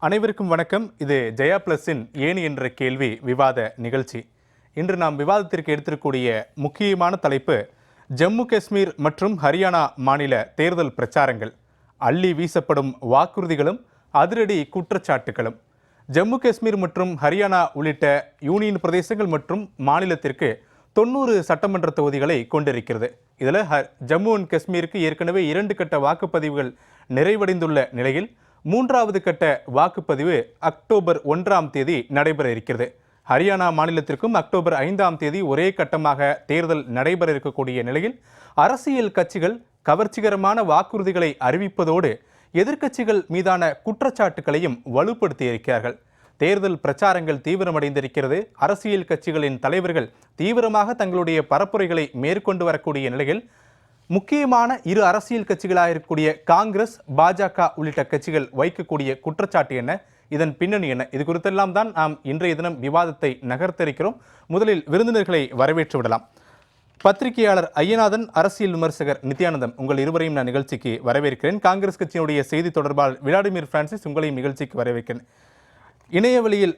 அனைவருக்கும் வணக்கம். இது ஜெயா பிளஸின் ஏணி என்ற கேள்வி விவாத நிகழ்ச்சி. இன்று நாம் விவாதத்திற்கு எடுத்திருக்கக்கூடிய முக்கியமான தலைப்பு ஜம்மு காஷ்மீர் மற்றும் ஹரியானா மாநில தேர்தல் பிரச்சாரங்கள், அள்ளி வீசப்படும் வாக்குறுதிகளும் அதிரடி குற்றச்சாட்டுகளும். ஜம்மு காஷ்மீர் மற்றும் ஹரியானா உள்ளிட்ட யூனியன் பிரதேசங்கள் மற்றும் மாநிலத்திற்கு 90 சட்டமன்ற தொகுதிகளை கொண்டிருக்கிறது. இதில் ஜம்மு அண்ட் காஷ்மீருக்கு ஏற்கனவே 2 கட்ட வாக்குப்பதிவுகள் நிறைவடைந்துள்ள நிலையில் 3வது கட்ட வாக்குப்பதிவு அக்டோபர் 1ஆம் தேதி நடைபெற இருக்கிறது. ஹரியானா மாநிலத்திற்கும் அக்டோபர் 5ஆம் தேதி ஒரே கட்டமாக தேர்தல் நடைபெற இருக்கக்கூடிய நிலையில் அரசியல் கட்சிகள் கவர்ச்சிகரமான வாக்குறுதிகளை அறிவிப்பதோடு எதிர்க்கட்சிகள் மீதான குற்றச்சாட்டுகளையும் வலுப்படுத்தியிருக்கிறார்கள். தேர்தல் பிரச்சாரங்கள் தீவிரமடைந்திருக்கிறது. அரசியல் கட்சிகளின் தலைவர்கள் தீவிரமாக தங்களுடைய பரப்புரைகளை மேற்கொண்டு வரக்கூடிய நிலையில் முக்கியமான இரு அரசியல் கட்சிகளாக இருக்கக்கூடிய காங்கிரஸ், பாஜக உள்ளிட்ட கட்சிகள் வைக்கக்கூடிய குற்றச்சாட்டு என்ன, இதன் பின்னணி என்ன, இது குறித்தெல்லாம் தான் நாம் இன்றைய தினம் விவாதத்தை நகர்த்திருக்கிறோம். முதலில் விருந்தினர்களை வரவேற்று விடலாம். பத்திரிகையாளர் ஐயநாதன், அரசியல் விமர்சகர் நித்யானந்தம், உங்கள் இருவரையும் நான் நிகழ்ச்சிக்கு வரவேற்கிறேன். காங்கிரஸ் கட்சியினுடைய செய்தி தொடர்பாளர் விளாடிமிர் பிரான்சிஸ், உங்களையும் நிகழ்ச்சிக்கு வரவேற்கிறேன். இணையவழியில்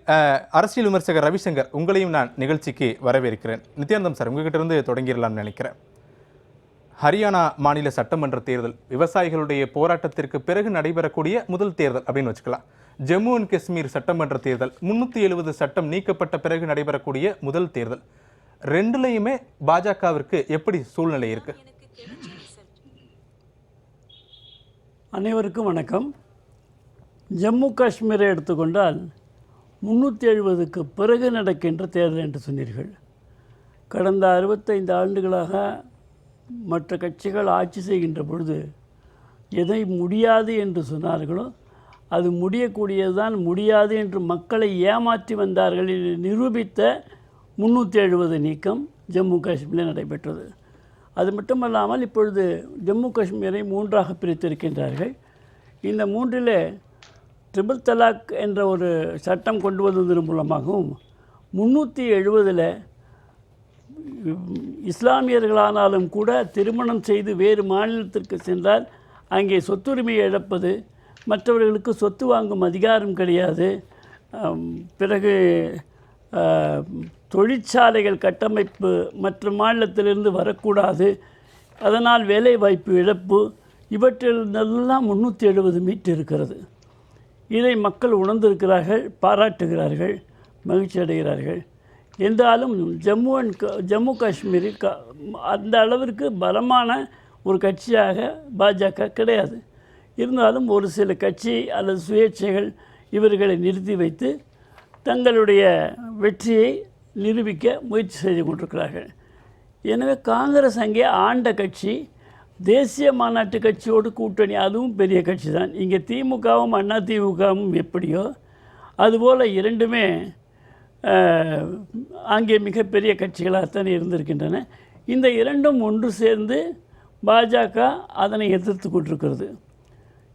அரசியல் விமர்சகர் ரவிசங்கர், உங்களையும் நான் நிகழ்ச்சிக்கு வரவேற்கிறேன். நித்யானந்தம் சார், உங்ககிட்ட இருந்து தொடங்கிடலாம்னு நினைக்கிறேன். ஹரியானா மாநில சட்டமன்ற தேர்தல் விவசாயிகளுடைய போராட்டத்திற்கு பிறகு நடைபெறக்கூடிய முதல் தேர்தல் அப்படின்னு வச்சுக்கலாம். ஜம்மு அண்ட் காஷ்மீர் சட்டமன்ற தேர்தல் 370 சட்டம் நீக்கப்பட்ட பிறகு நடைபெறக்கூடிய முதல் தேர்தல். ரெண்டுலையுமே பாஜகவிற்கு எப்படி சூழ்நிலை இருக்கு? அனைவருக்கும் வணக்கம். ஜம்மு காஷ்மீரை எடுத்துக்கொண்டால் 370க்கு பிறகு நடக்கின்ற தேர்தல் என்று சொன்னீர்கள். கடந்த 65 ஆண்டுகளாக மற்ற கட்சிகள் ஆட்சி செய்கின்ற பொழுது எதை முடியாது என்று சொன்னார்களோ அது முடியக்கூடியதுதான், முடியாது என்று மக்களை ஏமாற்றி வந்தார்கள் என்று நிரூபித்த 370 நீக்கம் ஜம்மு காஷ்மீரில் நடைபெற்றது. அது மட்டுமல்லாமல் இப்பொழுது ஜம்மு காஷ்மீரை 3ஆக பிரித்திருக்கின்றார்கள். இந்த 3ல் ட்ரிபிள் தலாக் என்ற ஒரு சட்டம் கொண்டு வந்ததன் மூலமாகவும் 370ல் இஸ்லாமியர்களானாலும் கூட திருமணம் செய்து வேறு மாநிலத்திற்கு சென்றால் அங்கே சொத்துரிமையை இழப்பது, மற்றவர்களுக்கு சொத்து வாங்கும் அதிகாரம் கிடையாது, பிறகு தொழிற்சாலைகள் கட்டமைப்பு மற்ற மாநிலத்திலிருந்து வரக்கூடாது, அதனால் வேலை வாய்ப்பு இழப்பு, இவற்றில் எல்லாம் 370 மீட்டு இருக்கிறது. இதை மக்கள் உணர்ந்திருக்கிறார்கள், பாராட்டுகிறார்கள், மகிழ்ச்சி அடைகிறார்கள். என்றாலும் ஜம்மு காஷ்மீரில் அந்த அளவிற்கு பலமான ஒரு கட்சியாக பாஜக கிடையாது. இருந்தாலும் ஒரு சில கட்சி அல்லது சுயேட்சைகள் இவர்களை நிறுத்தி வைத்து தங்களுடைய வெற்றியை நிரூபிக்க முயற்சி செய்து கொண்டிருக்கிறார்கள். எனவே காங்கிரஸ் அங்கே ஆண்ட கட்சி, தேசிய மாநாட்டு கட்சியோடு கூட்டணி, அதுவும் பெரிய கட்சி தான். இங்கே திமுகவும் அதிமுகவும் எப்படியோ அதுபோல் இரண்டுமே அங்கே மிகப்பெரிய கட்சிகளாகத்தான் இருந்திருக்கின்றன. இந்த இரண்டும் ஒன்று சேர்ந்து பாஜக அதனை எதிர்த்து கொண்டிருக்கிறது.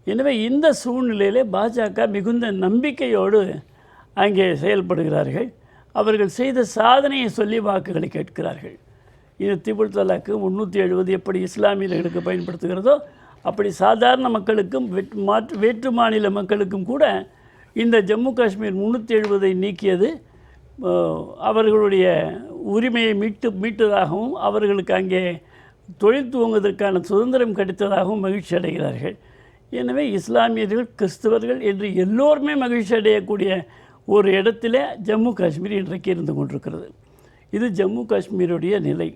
எனவே இந்த சூழ்நிலையிலே பாஜக மிகுந்த நம்பிக்கையோடு அங்கே செயல்படுகிறார்கள். அவர்கள் செய்த சாதனையை சொல்லி வாக்குகளை கேட்கிறார்கள். இந்த ட்ரிபிள் தலாக்கு 370 எப்படி இஸ்லாமியர்களுக்கு பயன்படுத்துகிறதோ அப்படி சாதாரண மக்களுக்கும் வேற்று மாநில மக்களுக்கும் கூட இந்த ஜம்மு காஷ்மீர் 370ஐ நீக்கியது அவர்களுடைய உரிமையை மீட்டதாகவும் அவர்களுக்கு அங்கே தொழில் துவங்குவதற்கான சுதந்திரம் கிடைத்ததாகவும் மகிழ்ச்சி அடைகிறார்கள். எனவே இஸ்லாமியர்கள், கிறிஸ்தவர்கள் என்று எல்லோருமே மகிழ்ச்சி அடையக்கூடிய ஒரு இடத்துல ஜம்மு காஷ்மீர் இன்றைக்கு இருந்து கொண்டிருக்கிறது. இது ஜம்மு காஷ்மீருடைய நிலை.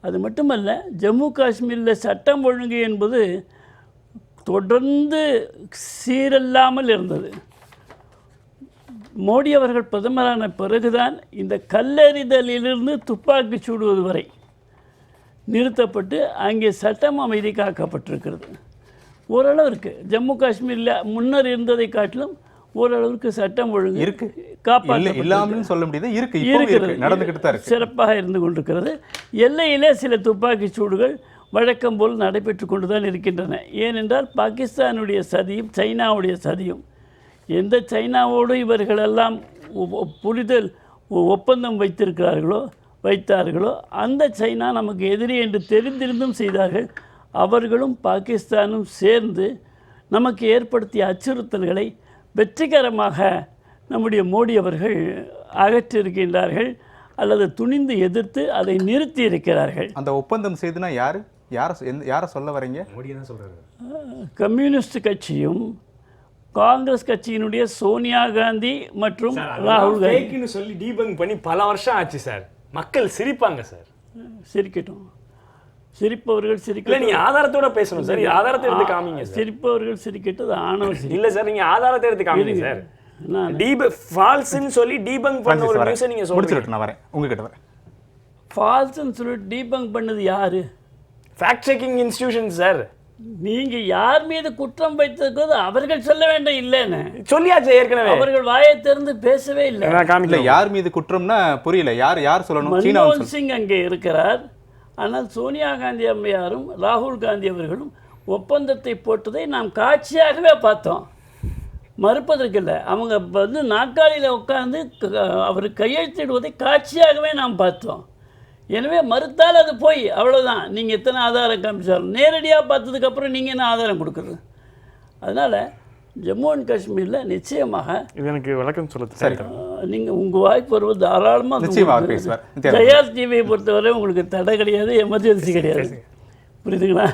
அது மட்டுமல்ல, ஜம்மு காஷ்மீரில் சட்டம் ஒழுங்கு என்பது தொடர்ந்து சீரல்லாமல் இருந்தது. மோடி அவர்கள் பிரதமரான பிறகுதான் இந்த கல்லெறிதலிலிருந்து துப்பாக்கி சூடுவது வரை நிறுத்தப்பட்டு அங்கே சட்டம் அமைதி காக்கப்பட்டிருக்கிறது. ஓரளவிற்கு ஜம்மு காஷ்மீரில் முன்னர் இருந்ததை காட்டிலும் ஓரளவிற்கு சட்டம் ஒழுங்கு இருக்கு, சிறப்பாக இருந்து கொண்டிருக்கிறது. எல்லையிலே சில துப்பாக்கி சூடுகள் வழக்கம் போல் நடைபெற்று கொண்டு தான் இருக்கின்றன. ஏனென்றால் பாகிஸ்தானுடைய சதியும் சைனாவுடைய சதியும், எந்த சைனாவோடு இவர்களெல்லாம் புரிதல் ஒப்பந்தம் வைத்தார்களோ அந்த சைனா நமக்கு எதிரி என்று தெரிந்திருந்தும் செய்தார்கள். அவர்களும் பாகிஸ்தானும் சேர்ந்து நமக்கு ஏற்படுத்திய அச்சுறுத்தல்களை வெற்றிகரமாக நம்முடைய மோடி அவர்கள் அகற்றியிருக்கின்றார்கள் அல்லது துணிந்து எதிர்த்து அதை நிறுத்தி இருக்கிறார்கள். அந்த ஒப்பந்தம் செய்துனா யாரை சொல்ல வரீங்க? மோடி தான் சொல்றாரு. கம்யூனிஸ்ட் கட்சியும் காங்கிரஸ் கட்சியினுடைய சோனியா காந்தி மற்றும் ராகுல் காந்தி சொல்லி டீபங்க் பண்ணி பல வருஷம் ஆச்சு சார். மக்கள் சிரிப்பாங்க சார். சிரிக்கட்டும், சிரிப்பவர்கள் இல்ல, சிரிக்கட்டும். நீங்க ஆதாரத்தோட பேசணும் சார். ஆதாரத்தை எடுத்து காமிங்க சார். சிரிப்பவர்கள் சிரிக்கட்டும், அது ஆணவ சிரிப்பு. இல்ல சார், நீங்க ஆதாரத்தை எடுத்து காமிங்க சார். ஃபால்ஸ்னு சொல்லி டீபங்க் பண்ண ஒரு நியூஸ் நீங்க முடிச்சிட்டு நான் வரேன், உங்ககிட்ட வரேன். ஃபால்ஸ்னு சொல்லி டீபங்க் பண்ணது யாரு? Fact checking institution sir. நீங்க யார் மீது குற்றம் வைத்தது அவர்கள் சொல்ல வேண்டும். இல்லைன்னு சொல்லியாச்சு ஏற்கனவே. அவர்கள் வாயை திறந்து பேசவே இல்லை. இல்ல, யார் மீது குற்றம்னா புரியல. யார் சொல்லணும்? மன்மோகன் சிங் அங்கே இருக்கிறார். ஆனால் சோனியா காந்தி அம்மையாரும் ராகுல் காந்தி அவர்களும் ஒப்பந்தத்தை போட்டதை நாம் காட்சியாகவே பார்த்தோம். மறுப்பதற்கில்லை. அவங்க வந்து நாற்காலியில் உட்கார்ந்து அவர் கையெழுத்திடுவதை காட்சியாகவே நாம் பார்த்தோம். எனவே மறுத்தால் அது போய் அவ்வளோதான். நீங்கள் எத்தனை ஆதாரம் காமிச்சாலும் நேரடியாக பார்த்ததுக்கப்புறம் நீங்கள் என்ன ஆதாரம் கொடுக்குறது? அதனால் ஜம்மு அண்ட் காஷ்மீரில் நிச்சயமாக இது எனக்கு விளக்கம் சொல்லுது. சரி, நீங்கள் உங்கள் வாய்ப்பு வருவது தாராளமாக நிச்சயமாக பேசுவார். ஜெயா டிவியை பொறுத்தவரை உங்களுக்கு தடை கிடையாது, எமர்ஜென்சி கிடையாது. புரியுதுங்களா?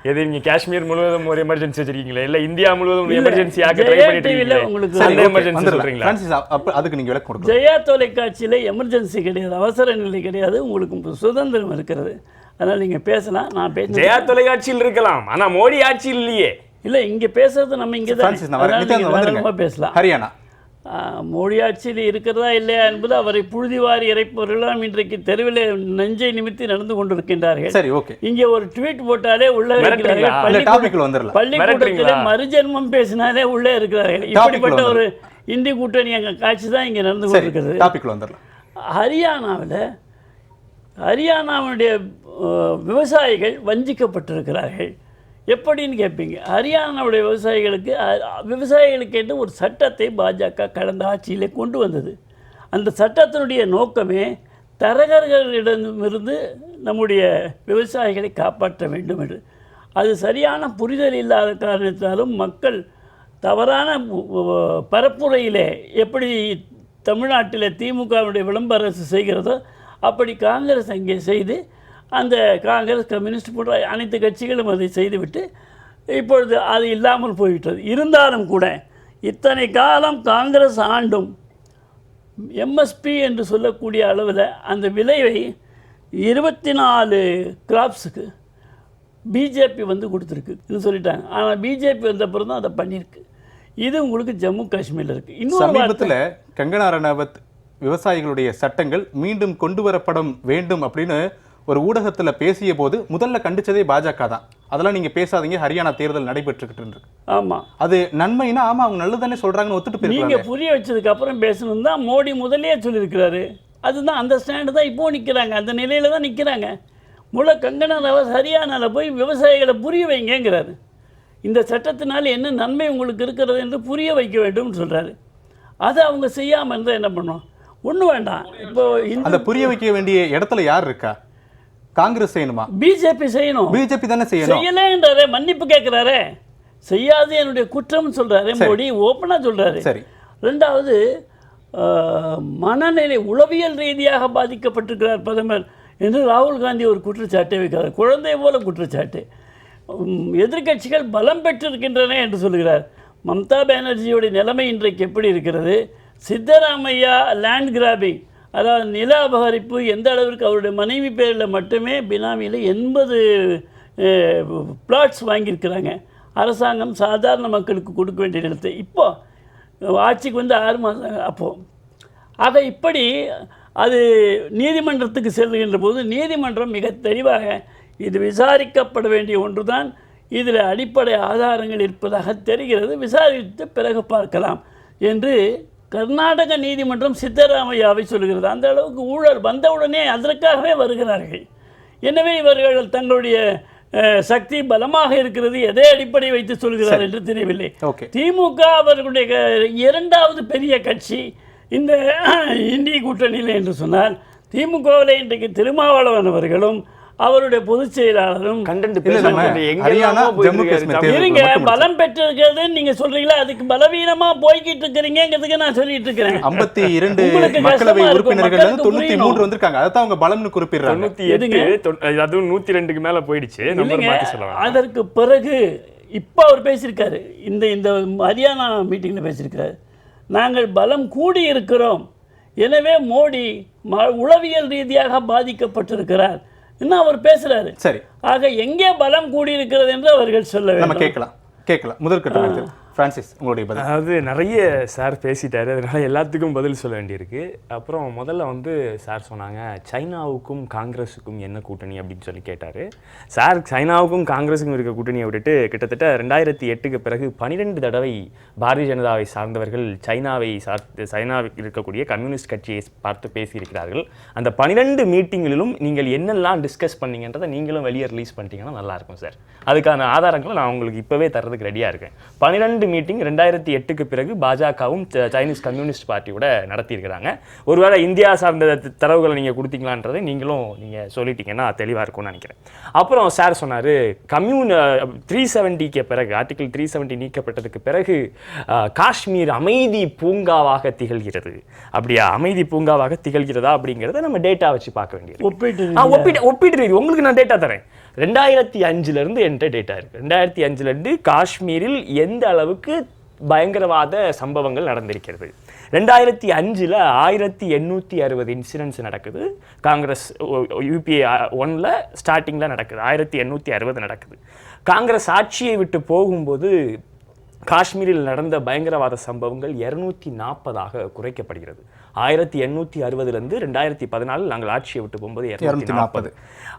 எது நீங்க காஷ்மீர் முழுவதும் ஒரு எமர்ஜென்சி வச்சிருக்கீங்களா? இல்ல இந்தியா முழுவதும் எமர்ஜென்சி ஆக்க ட்ரை பண்ணிட்டு இருக்கீங்களா? உங்களுக்கு அந்த எமர்ஜென்சி சொல்றீங்களா? பிரான்சிஸ், அதுக்கு நீங்க விளக்கம் கொடுங்க. ஜெயா தொலைக்காட்சியில் எமர்ஜென்சி கிடையாது, அவசர நிலை கிடையாது, உங்களுக்கு சுதந்திரம் இருக்கிறது. அதனால் நீங்கள் பேசலாம். நான் பேச ஜெயா தொலைக்காட்சியில் இருக்கலாம், ஆனா மோடி ஆட்சியில் இல்லையே. இல்லை, இங்கே பேசுறது நம்ம இங்கே தான் பேசலாம். ஹரியானா மோடி ஆட்சியில் இருக்கிறதா இல்லையா என்பது அவரை புழுதிவாரி இறைப்பவர்களாம் இன்றைக்கு தெருவில் நெஞ்சை நிமித்தி நடந்து கொண்டிருக்கின்றார்கள். சரி, ஓகே. இங்கே ஒரு ட்வீட் போட்டாலே உள்ளே இருக்கிறார்கள். பள்ளிக்கூடத்தில் மறுஜென்மம் பேசினாலே உள்ளே இருக்கிறார்கள். இப்படிப்பட்ட ஒரு இந்தி கூட்டணி எங்கள் காட்சி தான் இங்கே நடந்து கொண்டிருக்கிறது. ஹரியானாவுடைய விவசாயிகள் வஞ்சிக்கப்பட்டிருக்கிறார்கள். எப்படின்னு கேட்பீங்க. ஹரியானாவுடைய விவசாயிகளுக்கு என்று ஒரு சட்டத்தை பாஜக கடந்த ஆட்சியிலே கொண்டு வந்தது. அந்த சட்டத்தினுடைய நோக்கமே தரகர்களிடமிருந்து நம்முடைய விவசாயிகளை காப்பாற்ற வேண்டும் என்று. அது சரியான புரிதல் இல்லாத காரணத்தாலும் மக்கள் தவறான பரப்புரையிலே எப்படி தமிழ்நாட்டில் திமுகவுடைய விளம்பர அரசு செய்கிறதோ அப்படி காங்கிரஸ் அங்கே செய்து, அந்த காங்கிரஸ் கம்யூனிஸ்ட் போன்ற அனைத்து கட்சிகளும் அதை செய்துவிட்டு இப்பொழுது அது இல்லாமல் போய்விட்டது. இருந்தாலும் கூட இத்தனை காலம் காங்கிரஸ் ஆண்டும் எம்எஸ்பி என்று சொல்லக்கூடிய அளவில் அந்த விலையை 24 கிராப்ஸுக்கு பிஜேபி வந்து கொடுத்துருக்கு சொல்லிட்டாங்க. ஆனால் பிஜேபி வந்த அப்புறம் தான் அதை பண்ணியிருக்கு. இது உங்களுக்கு ஜம்மு காஷ்மீரில் இருக்குது. இன்னும் சமீபத்தில் கங்கனா ரணாவத் விவசாயிகளுடைய சட்டங்கள் மீண்டும் கொண்டு வரப்படும் வேண்டும் அப்படின்னு ஒரு ஊடகத்தில் பேசிய போது முதல்ல கண்டிச்சதே பாஜக தான். அதெல்லாம் நீங்க பேசாதீங்க, ஹரியானா தேர்தல் நடைபெற்றுக்கிட்டு இருக்கு. ஆமா, அது நன்மைனா ஆமா அவங்க நல்லதானே சொல்றாங்கன்னு ஒத்துட்டு போயிருக்காங்க. நீங்க புரிய வச்சதுக்கு அப்புறம் பேசணும் தான் மோடி முதலே சொல்லியிருக்கிறாரு. அதுதான் அந்த ஸ்டாண்டு தான் இப்போ நிற்கிறாங்க, அந்த நிலையில தான் நிற்கிறாங்க. கங்கனா ரனாவத் ஹரியானாவில் போய் விவசாயிகளை புரிய வைங்கிறாரு. இந்த சட்டத்தினால் என்ன நன்மை உங்களுக்கு இருக்கிறது என்று புரிய வைக்க வேண்டும்னு சொல்றாரு. அதை அவங்க செய்யாமல் இருந்தால் என்ன பண்ணுவோம்? ஒன்றும் வேண்டாம். இப்போ அந்த புரிய வைக்க வேண்டிய இடத்துல யார் இருக்கா? காங்கிரஸ் செய்யணுமா? பிஜேபி செய்யணும். பிஜேபி தானே செய்யணும். செய்யலேன்றாரே, மன்னிப்பு கேட்கிறாரே, செய்யாது என்னுடைய குற்றம் சொல்றாரு. மோடி ஓப்பனா சொல்றாரு. சரி. ரெண்டாவது, மனநிலை உளவியல் ரீதியாக பாதிக்கப்பட்டிருக்கிறார் பிரதமர் என்று ராகுல் காந்தி ஒரு குற்றச்சாட்டை வைக்கிறார். குழந்தை போல குற்றச்சாட்டு. எதிர்கட்சிகள் பலம் பெற்றிருக்கின்றன என்று சொல்கிறார். மம்தா பானர்ஜியோடைய நிலைமை இன்றைக்கு எப்படி இருக்கிறது? சித்தராமையா லேண்ட் கிராபிங், அதாவது நில அபகரிப்பு எந்த அளவிற்கு அவருடைய மனைவி பேரில் மட்டுமே பினாமியில் 80 பிளாட்ஸ் வாங்கியிருக்கிறாங்க. அரசாங்கம் சாதாரண மக்களுக்கு கொடுக்க வேண்டிய நிலத்தை இப்போ ஆட்சிக்கு வந்து 6 மாதம் அப்போது. ஆக இப்படி அது நீதிமன்றத்துக்கு செல்லுகின்ற போது நீதிமன்றம் மிக தெளிவாக இது விசாரிக்கப்பட வேண்டிய ஒன்று தான், இதில் அடிப்படை ஆதாரங்கள் இருப்பதாக தெரிகிறது, விசாரித்து பிறகு பார்க்கலாம் என்று கர்நாடக நீதிமன்றம் சித்தராமையாவை சொல்கிறது. அந்த அளவுக்கு ஊழல் வந்தவுடனே அதற்காகவே வருகிறார்கள். எனவே இவர்கள் தங்களுடைய சக்தி பலமாக இருக்கிறது, எதை அடிப்படை வைத்து சொல்கிறார் என்று தெரியவில்லை. திமுக அவர்களுடைய இரண்டாவது பெரிய கட்சி இந்த இந்திய கூட்டணியில் என்று சொன்னால், திமுகவில் இன்றைக்கு திருமாவளவன் அவர்களும் அவருடைய பொதுச் செயலாளரும் ஹரியானா ஜம்மு காஷ்மீர் இருங்க பலம் பெற்றிருக்கிறது நீங்க சொல்றீங்களா, அதுக்கு பலவீனமா போய்கிட்டு இருக்கிறீங்கிறதுக்கு நான் சொல்லிட்டு இருக்கிறேன். 52 மக்களவை உறுப்பினர்கள் 93 வந்திருக்காங்க, அதான் அவங்க பலம்னு குறிப்பிடுறாங்க. 98 அதுவும் 102க்கு மேல போயிடுச்சு. அதற்கு பிறகு இப்ப அவர் பேசியிருக்காரு, இந்த ஹரியானா மீட்டிங்ல பேசியிருக்காரு, நாங்கள் பலம் கூடி இருக்கிறோம், எனவே மோடி உளவியல் ரீதியாக பாதிக்கப்பட்டிருக்கிறார் இன்னும் அவர் பேசுறாரு. சரி, ஆக எங்கே பலம் கூடி இருக்கிறது என்று அவர்கள் சொல்ல வேண்டும். நம்ம கேட்கலாம் முதற்கட்ட பிரான்சிஸ் உங்களுடைய பதில். அதாவது நிறைய சார் பேசிட்டாரு, அதனால எல்லாத்துக்கும் பதில் சொல்ல வேண்டியிருக்கு. அப்புறம் முதல்ல வந்து சார் சொன்னாங்க சைனாவுக்கும் காங்கிரஸுக்கும் என்ன கூட்டணி அப்படின்னு சொல்லி கேட்டார். சார் சைனாவுக்கும் காங்கிரஸுக்கும் இருக்க கூட்டணியை விட்டுட்டு கிட்டத்தட்ட 2008க்கு பிறகு 12 தடவை பாரதிய ஜனதாவை சார்ந்தவர்கள் சைனாவில் இருக்கக்கூடிய கம்யூனிஸ்ட் கட்சியை பார்த்து பேசியிருக்கிறார்கள். அந்த 12 மீட்டிங்கிலும் நீங்கள் என்னெல்லாம் டிஸ்கஸ் பண்ணீங்கன்றதை நீங்களும் வெளியே ரிலீஸ் பண்ணிட்டீங்கன்னா நல்லாயிருக்கும் சார். அதுக்கான ஆதாரங்களை நான் உங்களுக்கு இப்போவே தர்றதுக்கு ரெடியாக இருக்கேன். 12 மீட்டிங் 2008க்கு பிறகு பாஜகவும் சைனீஸ் கம்யூனிஸ்ட் பார்ட்டியோட நடத்தியிருக்கிறாங்க. ஒருவேளை இந்தியா சார்ந்த தரவுகளை நீங்கள் கொடுத்தீங்களான்றதை நீங்கள் சொல்லிட்டீங்கன்னா தெளிவாக இருக்கும்னு நினைக்கிறேன். அப்புறம் சார் சொன்னார் 370க்கு பிறகு ஆர்டிகிள் 370 நீக்கப்பட்டதுக்கு பிறகு காஷ்மீர் அமைதி பூங்காவாக திகழ்கிறது. அப்படியா, அமைதி பூங்காவாக திகழ்கிறதா அப்படிங்கிறத நம்ம டேட்டா வச்சு பார்க்க வேண்டியது. ஒப்பீட்டு ரீதி உங்களுக்கு நான் டேட்டா தரேன். 2005 என்கிட்ட டேட்டா இருக்கு. 2005 காஷ்மீரில் எந்த அளவுக்கு பயங்கரவாத சம்பவங்கள் நடந்திருக்கிறது. 2005 1860 இன்சிடென்ட்ஸ் நடக்குது. காங்கிரஸ் UPA 1 ஸ்டார்டிங்கில் நடக்குது, 1860 நடக்குது. காங்கிரஸ் ஆட்சியை விட்டு போகும்போது காஷ்மீரில் நடந்த பயங்கரவாத சம்பவங்கள் 240 குறைக்கப்படுகிறது. 1860 2014 நாங்கள் ஆட்சியை விட்டு போகும்போது 240.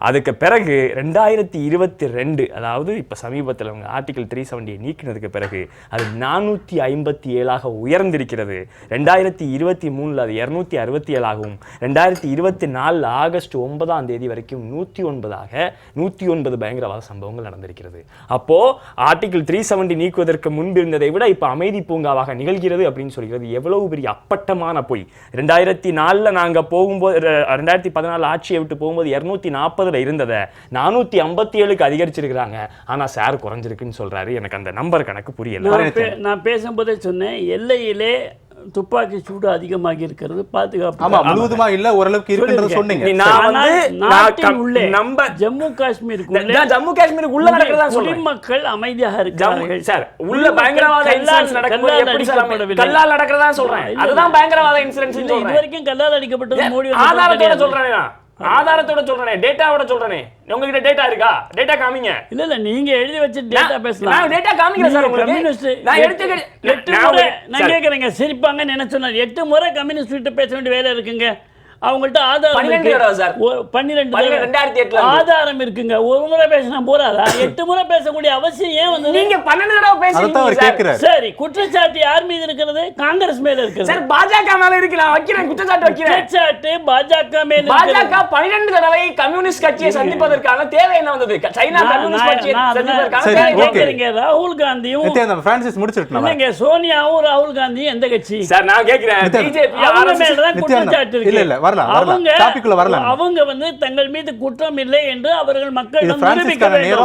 அதுக்கு பிறகு 2022 அதாவது இப்போ சமீபத்தில் அவங்க ஆர்டிகிள் 370 நீக்கினதுக்கு பிறகு அது 457 உயர்ந்திருக்கிறது. 2023 அது 267 2024 ஆகஸ்ட் 9 வரைக்கும் 109 பயங்கரவாத சம்பவங்கள் நடந்திருக்கிறது. அப்போ ஆர்டிகிள் 370 நீக்குவதற்கு முன்பு இருந்ததை விட இப்ப அமைதி பூங்காவாக நிகழ்கிறது அப்படின்னு சொல்கிறது எவ்வளவு பெரிய அப்பட்டமான பொய். 2004 நாங்க போகும்போது 2014 ஆட்சியை விட்டு போகும்போது 240 இருந்ததை 457க்கு அதிகரிச்சிருக்கிறாங்க. ஆனா சார் குறைஞ்சிருக்குன்னு சொல்றாரு. எனக்கு அந்த நம்பர் கணக்கு புரியல. நான் பேசும்போதே சொன்னேன், எல்லையிலே துப்பாக்கி சூடு அதிகமாகி இருக்கிறது, பாதுகாப்பு முழுவதுமா இல்ல ஓரளவுக்கு இருக்குன்றத சொன்னீங்க. ஜம்மு காஷ்மீருக்கு உள்ள நடக்கிறதா சொல்றேன். மக்கள் அமைதியாக இருக்கார்கள் சார். உள்ள பயங்கரவாத இன்சிடென்ட்ஸ் நடக்கும்போது எப்படி கல்லால் நடக்கிறதா சொல்றேன். அதுதான் பயங்கரவாத இன்சிடென்ட்ஸ். இதுவரைக்கும் கல்லால் அடிக்கப்பட்டது மோடி ஆதாரத்தோட சொல்றேன். ஆதாரத்தோட சொல்றேனே, டேட்டாவோட சொல்றேனே. உங்ககிட்ட டேட்டா இருக்கா? டேட்டா காமிங்க. இல்ல நீங்க எழுதி வச்சு டேட்டா பேசலாம். நான் டேட்டா காமிக்கிறேன் சார் உங்களுக்கு. நான் நான் கேக்குறேங்க சிரிப்பாங்கன்னு என்ன சொன்னார். 8 முறை கம்யூனிஸ்ட் கிட்ட பேச வேண்டிய வேலை இருக்குங்க. அவங்கள்ட்ட ஆதாரம் 2008 ஆதாரம் இருக்குங்க. ஒரு முறை பேசினா போறாதா? 8 முறை பேசக்கூடிய அவசியம் ஏன் வந்து? நீங்க 12 தடவை பேசுறீங்க. சரி, குற்றச்சாட்டு யார் மீது இருக்கிறது? காங்கிரஸ் மேல இருக்குது. சார் பாஜக மேல இருக்கு. நான் வைக்கிறேன் குற்றச்சாட்டு வைக்கிறேன். குற்றச்சாட்டு பாஜக மேல. பாஜக 12 தடவை கம்யூனிஸ்ட் கட்சியை சந்திப்பதற்கான தேவை என்ன வந்தது? சைனா கம்யூனிஸ்ட் கட்சியை சந்திப்பதற்கான தேவை கேக்குறீங்க. ராகுல் காந்தியும் பிரான்சிஸ் முடிச்சிட்டோம். இல்லங்க, சோனியாவும் ராகுல் காந்தியும் எந்த கட்சி? சார் நான் கேக்குறேன், பிஜேபி அவங்க மேல தான் குற்றச்சாட்டு இருக்கு. இல்ல அவங்க வந்து தங்கள் மீது குற்றம் இல்லை என்று அவர்கள் மக்களிடம் நிரூபிக்க வேண்டும்.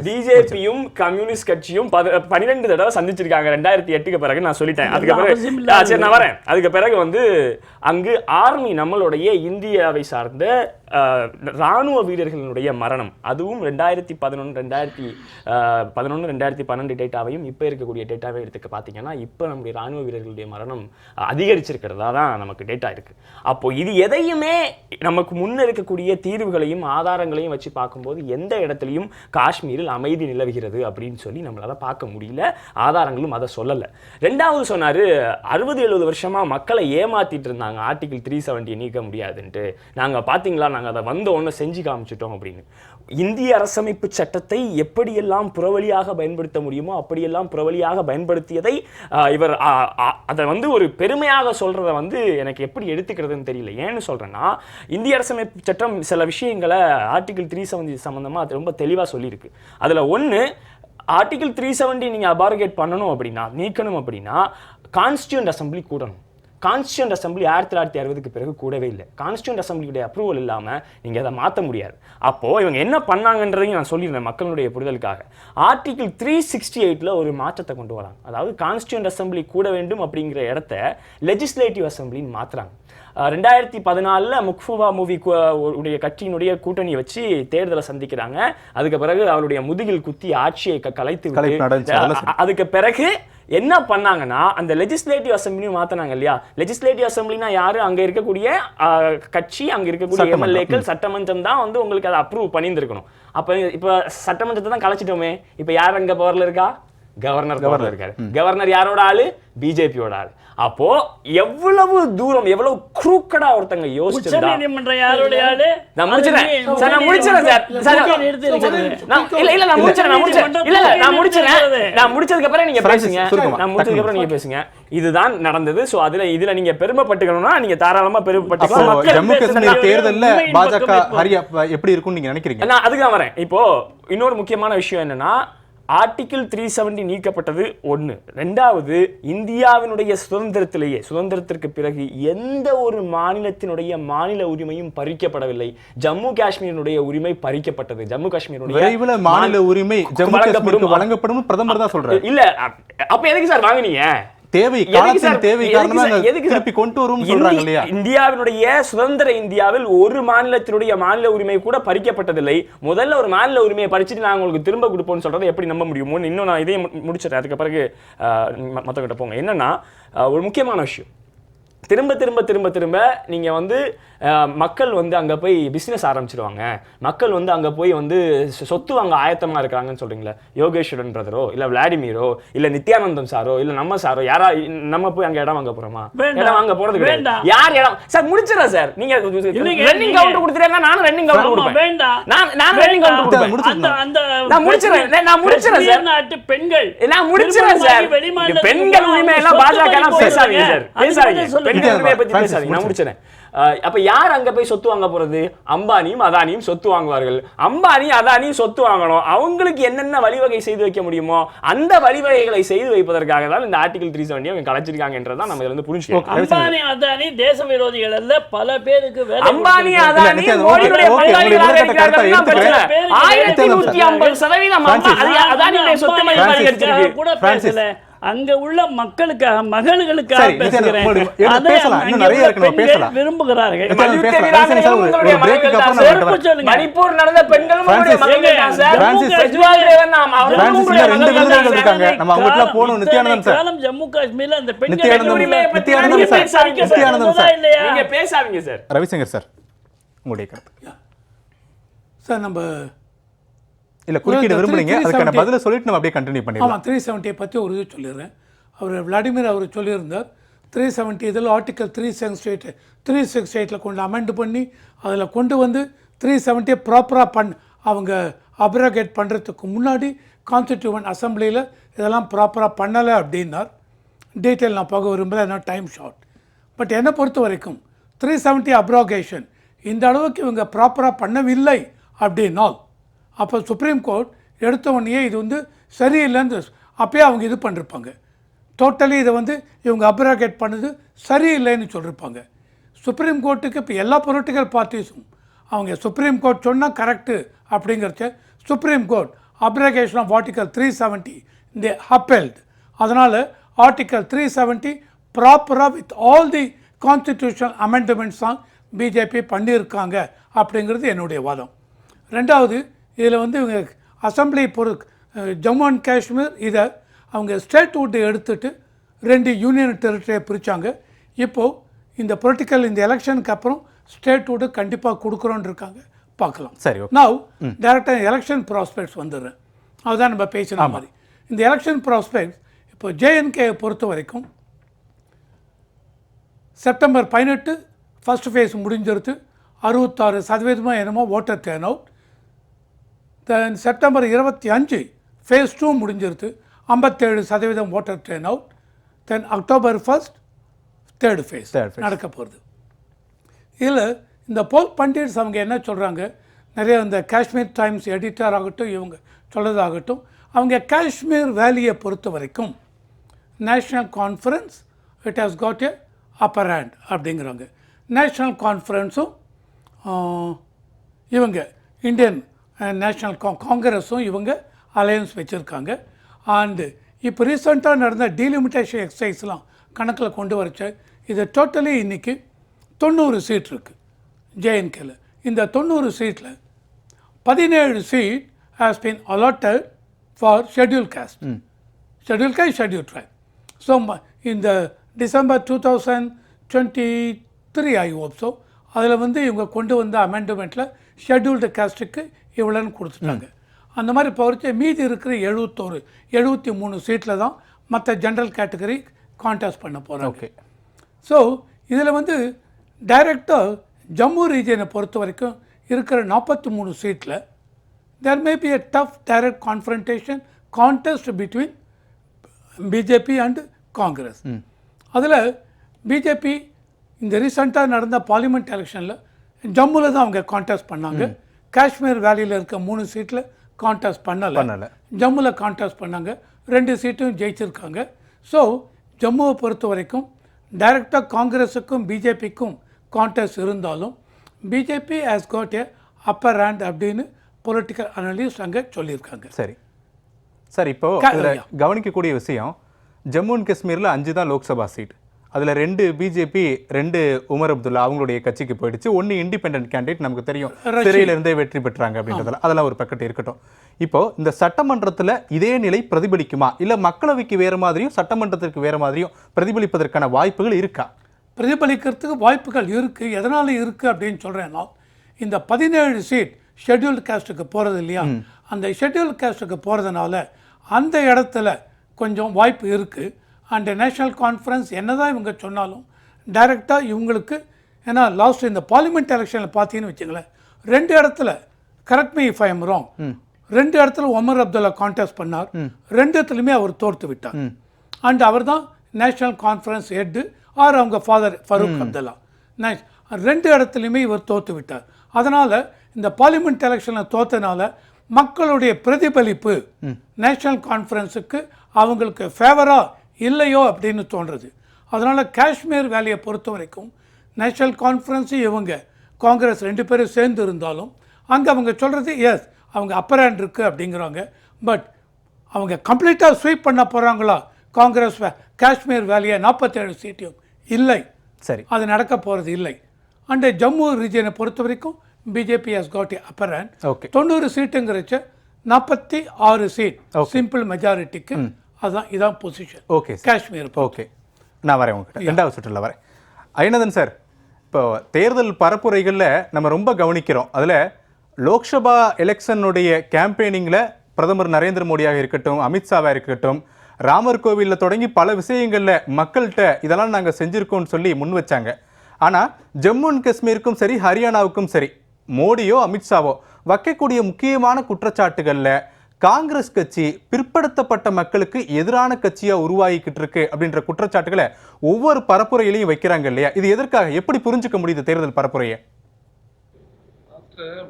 பிஜேபியும் கம்யூனிஸ்ட் கட்சியும் 12 தடவை சந்திச்சிருக்காங்க 2008க்கு பிறகு. நான் சொல்லிட்டேன். அதுக்கு பிறகு நான் வரேன். அதுக்கு பிறகு வந்து அங்கு ஆர்மி நம்மளுடைய இந்தியாவை சார்ந்த ராணுவ வீரர்களுடைய மரணம், அதுவும் 2011 2012 டேட்டாவையும் இப்போ இருக்கக்கூடிய டேட்டாவை எடுத்துக்க பார்த்தீங்கன்னா இப்போ நம்முடைய ராணுவ வீரர்களுடைய மரணம் அதிகரிச்சிருக்கிறதா தான் நமக்கு டேட்டா இருக்கு. அப்போ இது எதையுமே நமக்கு முன்ன இருக்கக்கூடிய தீர்வுகளையும் ஆதாரங்களையும் வச்சு பார்க்கும்போது எந்த இடத்துலையும் காஷ்மீரில் அமைதி நிலவுகிறது அப்படின்னு சொல்லி நம்மளால பார்க்க முடியல. ஆதாரங்களும் அதை சொல்லலை. ரெண்டாவது சொன்னாரு 60-70 வருஷமா மக்களை ஏமாத்திட்டு இருந்தாங்க ஆர்டிகிள் 370 நீக்க முடியாதுன்ட்டு. நாங்க பாத்தீங்களா, நாங்க அதை வந்த ஒன்று செஞ்சு காமிச்சிட்டோம் அப்படின்னு. இந்திய அரசமைப்பு சட்டத்தை எப்படியெல்லாம் புறவழியாக பயன்படுத்த முடியுமோ அப்படியெல்லாம் புறவழியாக பயன்படுத்தியதை இவர் அதை வந்து ஒரு பெருமையாக சொல்றதை வந்து எனக்கு எப்படி எடுத்துக்கிறதுன்னு தெரியல. ஏன்னு சொல்றேன்னா, இந்திய அரசமைப்பு சட்டம் சில விஷயங்களை ஆர்டிகிள் 370 சம்பந்தமா அது ரொம்ப தெளிவா சொல்லியிருக்கு. அதுல ஒன்று, ஆர்டிகிள் 370 நீங்க அபாரகேட் பண்ணணும் அப்படின்னா, நீக்கணும் அப்படின்னா கான்ஸ்டியூண்ட் அசம்பிளி கூடணும். கான்ஸ்டியூண்ட் அசம்பிளி 1960 பிறகு கூடவே இல்லை. கான்ஸ்டியூண்ட் அசம்பிளியுடைய அப்ரூவல் இல்லாமல் நீங்கள் அதை மாற்ற முடியாது. அப்போது இவங்க என்ன பண்ணாங்கன்றதையும் நான் சொல்லியிருந்தேன் மக்களுடைய புரிதலுக்காக. ஆர்டிகிள் 368 ஒரு மாற்றத்தை கொண்டு வராங்க. அதாவது கான்ஸ்டியூண்ட் அசம்பிளி கூட வேண்டும் அப்படிங்கிற இடத்த லெஜிஸ்லேட்டிவ் அசம்பிளின்னு மாற்றுறாங்க. 2014 முக்ஃபுவா மூவி உடைய கட்சியினுடைய கூட்டணியை வச்சு தேர்தலை சந்திக்கிறாங்க. அதுக்கு பிறகு அவருடைய முதுகில் குத்தி ஆட்சியை கலைத்து அதுக்கு பிறகு என்ன பண்ணாங்கன்னா அந்த லெஜிஸ்லேட்டிவ் அசம்பிளியும் மாத்தினாங்க இல்லையா. லெஜிஸ்லேட்டிவ் அசம்பிளினா யாரு? அங்க இருக்கக்கூடிய கட்சி, அங்க இருக்கக்கூடிய எம்எல்ஏக்கள், சட்டமன்றம் தான் வந்து உங்களுக்கு அதை அப்ரூவ் பண்ணியிருந்திருக்கணும். அப்ப இப்ப சட்டமன்றத்தை தான் கலைச்சிட்டோமே. இப்ப யார் அங்க பவர்ல இருக்கா? கவர்னர் இருக்காரு. கவர்னர் யாரோட ஆளு? பிஜேபியோட ஆளு. அப்போ எவ்வளவு தூரம், எவ்வளவு குரூக்கடா ஒருத்தங்க யோசிச்சிருந்தா. யாரோட ஆளு? நான் முடிச்சிரேன் சார். நான் முடிச்சதுக்கு அப்புறம் நீங்க பேசுங்க. இதுதான் நடந்தது. சோ இதுல நீங்க பெருமைப்பட்டுக்கணும்னா நீங்க தாராளமா பெருமைப்பட்டுக்கலாம். ஜம்மு காஷ்மீர் தேர்தல்ல பாஜக ஹரியா எப்படி இருக்கும்னு நீங்க நினைக்கிறீங்க? நான் அதுக்கு தான் வரேன். இப்போ இன்னொரு முக்கியமான விஷயம் என்னன்னா, ஆர்டிகிள் 370 நீக்கப்பட்டது ஒன்று. ரெண்டாவது, இந்தியாவினுடைய சுதந்திரத்திற்கு பிறகு எந்த ஒரு மாநிலத்தினுடைய மாநில உரிமையும் பறிக்கப்படவில்லை. ஜம்மு காஷ்மீரினுடைய உரிமை பறிக்கப்பட்டது. ஜம்மு காஷ்மீருடைய விரைவில் மாநில உரிமை ஜம்மு காஷ்மீருக்கு வழங்கப்படும் பிரதமர் தான் சொல்றாரு. இல்ல அப்ப எதுக்கு சார் வாங்குனீங்க? இந்தியாவினுடைய சுதந்திர இந்தியாவில் ஒரு மாநிலத்தினுடைய மாநில உரிமை கூட பறிக்கப்பட்டதில்லை. முதல்ல ஒரு மாநில உரிமையை பறிச்சுட்டு நான் உங்களுக்கு திரும்ப கொடுப்போம்னு சொல்றதை எப்படி நம்ப முடியுமோ? இன்னும் நான் இதையும் முடிச்சிடறேன். அதுக்கு பிறகு மற்றவங்கிட்ட போங்க. என்னன்னா, ஒரு முக்கியமான விஷயம், திரும்ப திரும்ப திரும்ப திரும்ப நீங்க வந்து மக்கள் வந்து அங்க போய் பிசினஸ் ஆரம்பிச்சிருவாங்க, மக்கள் வந்து அங்க போய் வந்து சொத்து வாங்க ஆயத்தமா இருக்காங்கன்னு சொல்றீங்களா? யோகேஸ்வரன் பிரதரோ இல்ல விளாடிமிரோ இல்ல நித்யானந்தம் சாரோ இல்ல நம்ம சாரோ யாரா நம்ம போய் அங்க இடம் வாங்க போறோமா? இடம் வாங்க போறது கிடையாது. யார் இடம் சார்? முடிச்சிடறேன் சார். நீங்க ரன்னிங் கவுண்டர் கொடுத்துட்டீங்க, நானும் ரன்னிங் கவுண்டர் கொடுப்பேன். நான் ரன்னிங் கவுண்டர் கொடுப்பேன். நான் முடிச்சிடறேன் சார். நாட்டு பெண்கள் நான் முடிச்சிடறேன் சார். பெண்கள் உரிமை எல்லாம் பாஜக எல்லாம் பேசாதீங்க சார், பேசாதீங்க. பெண்கள் உரிமையை பத்தி பேசாதீங்க. நான் முடிச்சிடறேன். அப்ப யார் அங்க போய் சொத்து வாங்க போறது? அம்பானியும் அதானியும் சொத்து வாங்குவார்கள். அம்பானி அதானியும் சொத்து வாங்கணும். அவங்களுக்கு என்னென்ன வழிவகை செய்து வைக்க முடியுமோ அந்த வழிவகைகளை செய்து வைப்பதற்காக தான் இந்த ஆர்டிகல் 370 அவங்க கலைச்சிருக்காங்கன்றத நம்ம இதுல இருந்து புரிஞ்சுக்கணும். அம்பானி அதானி தேச விரோதிகள் அல்ல, பல பேருக்கு அம்பானி அதானி மோடியுடைய பங்காளிகளாக இருக்கிறார்கள். 1150% அதானியுடைய சொத்து மதிப்பு அதிகரிச்சிருக்கு. கூட பேசல. அங்க உள்ள மக்களுக்காக, மகளுக்காக பேசுகிறேன். விரும்புகிறார்கள். மணிப்பூர் நடந்த பெண்களும் ஜம்மு காஷ்மீர்ல அந்த பெண்கள் பேசாதீங்க சார். ரவிசங்கர் சார், உங்களுடைய கருத்து சார். நம்ம இல்ல குறுக்கிட விரும்புறீங்க, அதுக்கான பதில சொல்லிட்டு நம்ம அப்படியே கண்டினியூ பண்ணிடலாம். 370 பற்றி ஒரு இது சொல்லிடுறேன். அவர் விளாடிமிர் அவர் சொல்லியிருந்தார் 370 இதில் ஆர்டிக்கல் 368 கொண்டு அமெண்ட் பண்ணி அதில் கொண்டு வந்து 370 ப்ராப்பராக அவங்க அப்ரோகேட் பண்ணுறதுக்கு முன்னாடி கான்ஸ்டிடியூவன்ட் அசம்பிளியில் இதெல்லாம் ப்ராப்பராக பண்ணலை அப்படின்னார். டீட்டெயில் நான் போக விரும்பல, ஏன்னா டைம் ஷார்ட். பட் என்னை பொறுத்த வரைக்கும் 370 அப்ரோகேஷன் இந்த அளவுக்கு இவங்க ப்ராப்பராக பண்ணவில்லை அப்படின்னால் அப்போ சுப்ரீம் கோர்ட் எடுத்த உடனே இது வந்து சரியில்லைன்னு அப்போயே அவங்க இது பண்ணிருப்பாங்க. டோட்டலி இதை வந்து இவங்க அப்ரோகேட் பண்ணது சரியில்லைன்னு சொல்லியிருப்பாங்க. சுப்ரீம் கோர்ட்டுக்கு இப்போ எல்லா பொலிட்டிக்கல் பார்ட்டிஸும் அவங்க சுப்ரீம் கோர்ட் சொன்னால் கரெக்டு அப்படிங்கிறச்ச supreme court abrogation of article 370 இந்த upheld. அதனால் ஆர்டிக்கல் 370 ப்ராப்பராக with all the constitutional amendments தான் பிஜேபி பண்ணியிருக்காங்க அப்படிங்கிறது என்னுடைய வாதம். ரெண்டாவது, இதில் வந்து இவங்க அசம்பிளி ஜம்மு அண்ட் காஷ்மீர் இதை அவங்க ஸ்டேட்ஹுட் எடுத்துட்டு 2 யூனியன் டெரிட்டரியை பிரித்தாங்க. இப்போது இந்த பொலிட்டிக்கல் இந்த எலெக்ஷனுக்கு அப்புறம் ஸ்டேட்ஹுட் கண்டிப்பாக கொடுக்குறோன்னு இருக்காங்க, பார்க்கலாம். சரி, நான் டேரெக்டாக எலெக்ஷன் ப்ராஸ்பெக்ட்ஸ் வந்துடுறேன். அதுதான் நம்ம பேசின மாதிரி. இந்த எலெக்ஷன் ப்ராஸ்பெக்ட்ஸ் இப்போ ஜேஎன்கே பொறுத்த வரைக்கும் செப்டம்பர் 18 ஃபர்ஸ்ட் ஃபேஸ் முடிஞ்சிருது. 66% என்னமோ ஓட்டர் டர்ன் அவுட். தென் செப்டம்பர் 25 ஃபேஸ் 2 முடிஞ்சிருது. 57% ஓட்டர் டர்ன் அவுட். தென் அக்டோபர் 1 தேர்ட் ஃபேஸ் நடக்க போகிறது. இதில் இந்த போல் பண்டிட்ஸ் அவங்க என்ன சொல்கிறாங்க, நிறைய இந்த காஷ்மீர் டைம்ஸ் எடிட்டர் ஆகட்டும் இவங்க சொல்கிறதாகட்டும், அவங்க காஷ்மீர் வேலியை பொறுத்த வரைக்கும் national conference it has got a upper hand அப்படிங்கிறாங்க. நேஷ்னல் கான்ஃபரன்ஸும் இவங்க இந்தியன் நேஷ்னல் காங்கிரஸும் இவங்க அலையன்ஸ் வச்சுருக்காங்க. அண்டு இப்போ ரீசெண்டாக நடந்த டீலிமிட்டேஷன் எக்ஸசைஸ்லாம் கணக்கில் கொண்டு வரச்ச இது டோட்டலி இன்றைக்கி 90 சீட் இருக்குது ஜேஎன்கேல. இந்த 90 சீட்டில் 17 seat has been allotted for schedule caste, schedule caste, schedule tribe. So இந்த டிசம்பர் 2023 ஐ ஹோப் ஸோ அதில் வந்து இவங்க கொண்டு வந்த அமெண்ட்மெண்ட்டில் ஷெட்யூல்டு காஸ்ட்டுக்கு இவ்வளோன்னு கொடுத்துட்டாங்க. அந்த மாதிரி பொறுத்து மீதி இருக்கிற 73 சீட்டில் தான் மற்ற ஜென்ரல் கேட்டகரி கான்டெஸ்ட் பண்ண போகிறாங்க. ஓகே. ஸோ இதில் வந்து டைரெக்டாக ஜம்மு ரீஜனை பொறுத்த வரைக்கும் இருக்கிற 43 சீட்டில் there may be a tough direct confrontation contest between BJP and Congress. அதில் பிஜேபி இந்த ரீசெண்டாக நடந்த பார்லிமெண்ட் எலெக்ஷனில் ஜம்முவில் தான் அவங்க கான்டெஸ்ட் பண்ணாங்க. காஷ்மீர் வேலியில் இருக்க 3 சீட்டில் கான்டெஸ்ட் பண்ணலை, ஜம்முவில் கான்டெஸ்ட் பண்ணாங்க. 2 சீட்டும் ஜெயிச்சிருக்காங்க. ஸோ ஜம்முவை பொறுத்த வரைக்கும் டைரெக்டாக காங்கிரஸுக்கும் பிஜேபிக்கும் கான்டெஸ்ட் இருந்தாலும் BJP has God A upper hand அப்படின்னு பொலிட்டிக்கல் அனலிஸ்ட் அங்கே சொல்லியிருக்காங்க. சரி சார், இப்போ கவனிக்கக்கூடிய விஷயம், ஜம்மு அண்ட் காஷ்மீரில் 5 தான் லோக்சபா சீட். அதில் 2 பிஜேபி, 2 உமர் அப்துல்லா அவங்களுடைய கட்சிக்கு போயிடுச்சு. 1 இண்டிபெண்டன்ட் கேண்டிடேட் நமக்கு தெரியும் சிறையிலிருந்தே வெற்றி பெற்றாங்க அப்படின்றதுல, அதெல்லாம் ஒரு பக்கத்து இருக்கட்டும். இப்போ இந்த சட்டமன்றத்தில் இதே நிலை பிரதிபலிக்குமா, இல்லை மக்களவைக்கு வேறு மாதிரியும் சட்டமன்றத்திற்கு வேறு மாதிரியும் பிரதிபலிப்பதற்கான வாய்ப்புகள் இருக்கா? பிரதிபலிக்கிறதுக்கு வாய்ப்புகள் இருக்குது. எதனால் இருக்குது அப்படின்னு சொல்கிறேன்னா, இந்த 17 சீட் ஷெட்யூல்டு காஸ்ட்டுக்கு போகிறது இல்லையா, அந்த ஷெட்யூல்டு காஸ்ட்டுக்கு போகிறதுனால அந்த இடத்துல கொஞ்சம் வாய்ப்பு இருக்குது. அண்ட் நேஷ்னல் கான்ஃபரன்ஸ் என்ன தான் இவங்க சொன்னாலும் டைரெக்டாக இவங்களுக்கு, ஏன்னா லாஸ்ட் இந்த பார்லிமெண்ட் எலெக்ஷனில் பார்த்தீங்கன்னு வச்சுங்களேன், 2 இடத்துல, correct me if I am wrong, 2 இடத்துல உமர் அப்துல்லா கான்டெஸ்ட் பண்ணார். 2 இடத்துலையுமே அவர் தோற்று விட்டார். அண்ட் அவர் தான் நேஷ்னல் கான்ஃபரன்ஸ் ஹெட்டு ஆர் அவங்க ஃபாதர் ஃபரூக் அப்துல்லா. 2 இடத்துலையுமே இவர் தோற்று விட்டார். அதனால் இந்த பார்லிமெண்ட் எலெக்ஷனில் தோற்றனால மக்களுடைய பிரதிபலிப்பு நேஷ்னல் கான்ஃபரன்ஸுக்கு அவங்களுக்கு ஃபேவராக இல்லையோ அப்படின்னு தோன்றுறது. அதனால் காஷ்மீர் வேலையை பொறுத்த வரைக்கும் நேஷ்னல் கான்ஃபரன்ஸு இவங்க காங்கிரஸ் 2 பேரும் சேர்ந்து இருந்தாலும் அங்கே அவங்க சொல்கிறது எஸ் அவங்க அப்பர் ஹேண்ட் இருக்குது அப்படிங்கிறாங்க. பட் அவங்க கம்ப்ளீட்டாக ஸ்வீப் பண்ண போகிறாங்களா காங்கிரஸ் காஷ்மீர் வேலையை 47 சீட்டையும்? இல்லை, சரி, அது நடக்க போகிறது இல்லை. அண்ட் ஜம்மு ரீஜனை பொறுத்த வரைக்கும் BJP has got upper hand. 90 சீட்டுங்கிறச்ச 46 சீட் சிம்பிள் மெஜாரிட்டிக்கு, அதுதான் இதான் பொசிஷன். ஓகே காஷ்மீர். ஓகே, நான் வரேன் உங்ககிட்ட, 2வது சுற்றில் வரேன். ஐநதன் சார், இப்போ தேர்தல் பரப்புரைகளில் நம்ம ரொம்ப கவனிக்கிறோம். அதில் லோக்சபா எலெக்ஷனுடைய கேம்பெயினிங்கில் பிரதமர் நரேந்திர மோடியாக இருக்கட்டும், அமித்ஷாவாக இருக்கட்டும், ராமர் கோவிலில் தொடங்கி பல விஷயங்களில் மக்கள்கிட்ட இதெல்லாம் நாங்கள் செஞ்சுருக்கோம்னு சொல்லி முன் வச்சாங்க. ஆனால் ஜம்மு அண்ட் காஷ்மீருக்கும் சரி, ஹரியானாவுக்கும் சரி, மோடியோ அமித்ஷாவோ வைக்கக்கூடிய முக்கியமான குற்றச்சாட்டுகளில் காங்கிரஸ் கட்சி பிற்படுத்தப்பட்ட மக்களுக்கு எதிரான கட்சியாக உருவாகிக்கிட்டு இருக்கு அப்படின்ற குற்றச்சாட்டுகளை ஒவ்வொரு பரப்புரையிலையும் வைக்கிறாங்க இல்லையா? இது எதற்காக, எப்படி புரிஞ்சுக்க முடியுது தேர்தல் பரப்புரையை?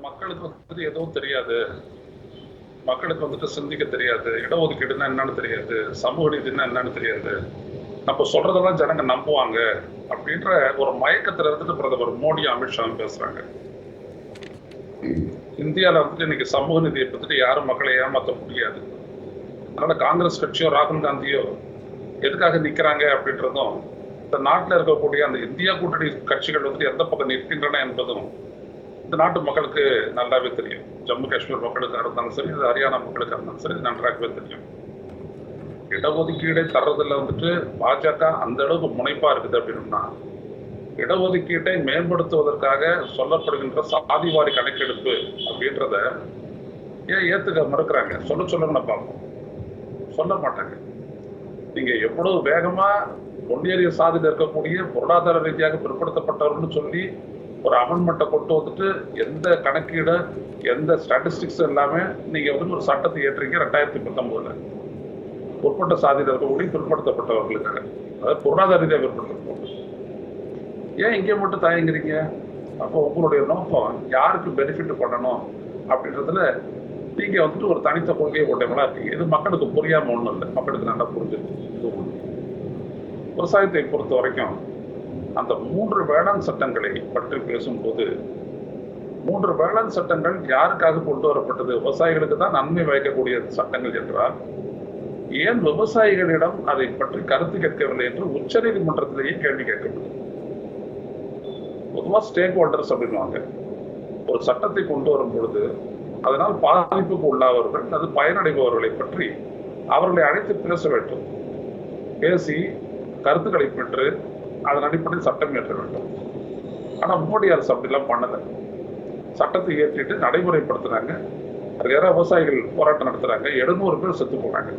மக்களுக்கு வந்துட்டு எதுவும் தெரியாது, மக்களுக்கு வந்துட்டு சிந்திக்க தெரியாது, இடஒதுக்கீடுன்னா என்னன்னு தெரியாது, சமூக நீதினா என்னன்னு தெரியாது, நம்ம சொல்றதெல்லாம் ஜனங்க நம்புவாங்க அப்படின்ற ஒரு மயக்கத்துல இருந்துட்டு பிரதமர் மோடி அமித்ஷாவும் பேசுறாங்க. இந்தியாவில் வந்துட்டு இன்னைக்கு சமூக நீதியை பற்றிட்டு யாரும் மக்களை ஏமாற்ற முடியாது. அதனால காங்கிரஸ் கட்சியோ ராகுல் காந்தியோ எதுக்காக நிற்கிறாங்க அப்படின்றதும், இந்த நாட்டில் இருக்கக்கூடிய அந்த இந்தியா கூட்டணி கட்சிகள் வந்துட்டு எந்த பக்கம் நிற்கின்றன என்பதும் இந்த நாட்டு மக்களுக்கு நல்லாவே தெரியும். ஜம்மு காஷ்மீர் மக்களுக்காக இருந்தாலும் சரி, இது ஹரியானா மக்களுக்காக இருந்தாலும் சரி, நன்றாகவே தெரியும். இடஒதுக்கீடை தர்றதுல வந்துட்டு பாஜக அந்த அளவுக்கு முனைப்பா இருக்குது அப்படின்னா, இடஒதுக்கீட்டை மேம்படுத்துவதற்காக சொல்லப்படுகின்ற சாதிவாரி கணக்கெடுப்பு அப்படின்றத ஏன் ஏத்துக்க மறுக்கிறாங்க? சொல்லுங்க பார்ப்போம். சொல்ல மாட்டாங்க. நீங்க எவ்வளவு வேகமா ஒன்றிய சாதியில் இருக்கக்கூடிய பொருளாதார ரீதியாக பிற்படுத்தப்பட்டவர்கள் சொல்லி ஒரு அமெண்ட்மெண்ட்டை கொண்டு வந்துட்டு எந்த கணக்கீடு, எந்த ஸ்டாட்டிஸ்டிக்ஸ் எல்லாமே நீங்க வந்து ஒரு சட்டத்தை ஏற்றீங்க 2019. உட்பட்ட சாதியில் இருக்கக்கூடிய பிற்படுத்தப்பட்டவர்களுக்காக, அதாவது பொருளாதார ரீதியாக பிற்படுத்தப்பட்டவர்கள். ஏன் இங்கே மட்டும் தயங்குறீங்க? அப்போ உங்களுடைய நோக்கம் யாருக்கு பெனிஃபிட் பண்ணணும் அப்படின்றதுல நீங்க வந்துட்டு ஒரு தனித்த கொள்கையை கொண்டவங்களா இருக்கீங்க. இது மக்களுக்கு புரியாம ஒன்றும் இல்லை, மக்களுக்கு நல்லா புரிஞ்சிருக்கு. விவசாயத்தை பொறுத்த வரைக்கும் அந்த 3 வேளாண் சட்டங்களை பற்றி பேசும்போது 3 வேளாண் சட்டங்கள் யாருக்காக கொண்டு வரப்பட்டது? விவசாயிகளுக்கு தான் நன்மை பயக்கக்கூடிய சட்டங்கள் என்றால் ஏன் விவசாயிகளிடம் அதை பற்றி கருத்து கேட்கவில்லை என்று உச்சநீதிமன்றத்திலேயே கேள்வி கேட்கப்பட்டது. பொதுவாக ஸ்டேக் ஹோல்டர்ஸ் அப்படின்வாங்க. ஒரு சட்டத்தை கொண்டு வரும் பொழுது அதனால் பாதிப்புக்கு உள்ளாதவர்கள் அது பயனடைபவர்களை பற்றி அவர்களை அழைத்து பேச வேண்டும். பேசி கருத்துக்களை பெற்று அதன் அடிப்படையில் சட்டம் இயற்ற வேண்டும். ஆனா மோடி அரசு அப்படிலாம் பண்ணல. சட்டத்தை இயற்றிட்டு நடைமுறைப்படுத்துறாங்க. அது யாராவது விவசாயிகள் போராட்டம் நடத்துறாங்க, 700 பேர் செத்து போனாங்க.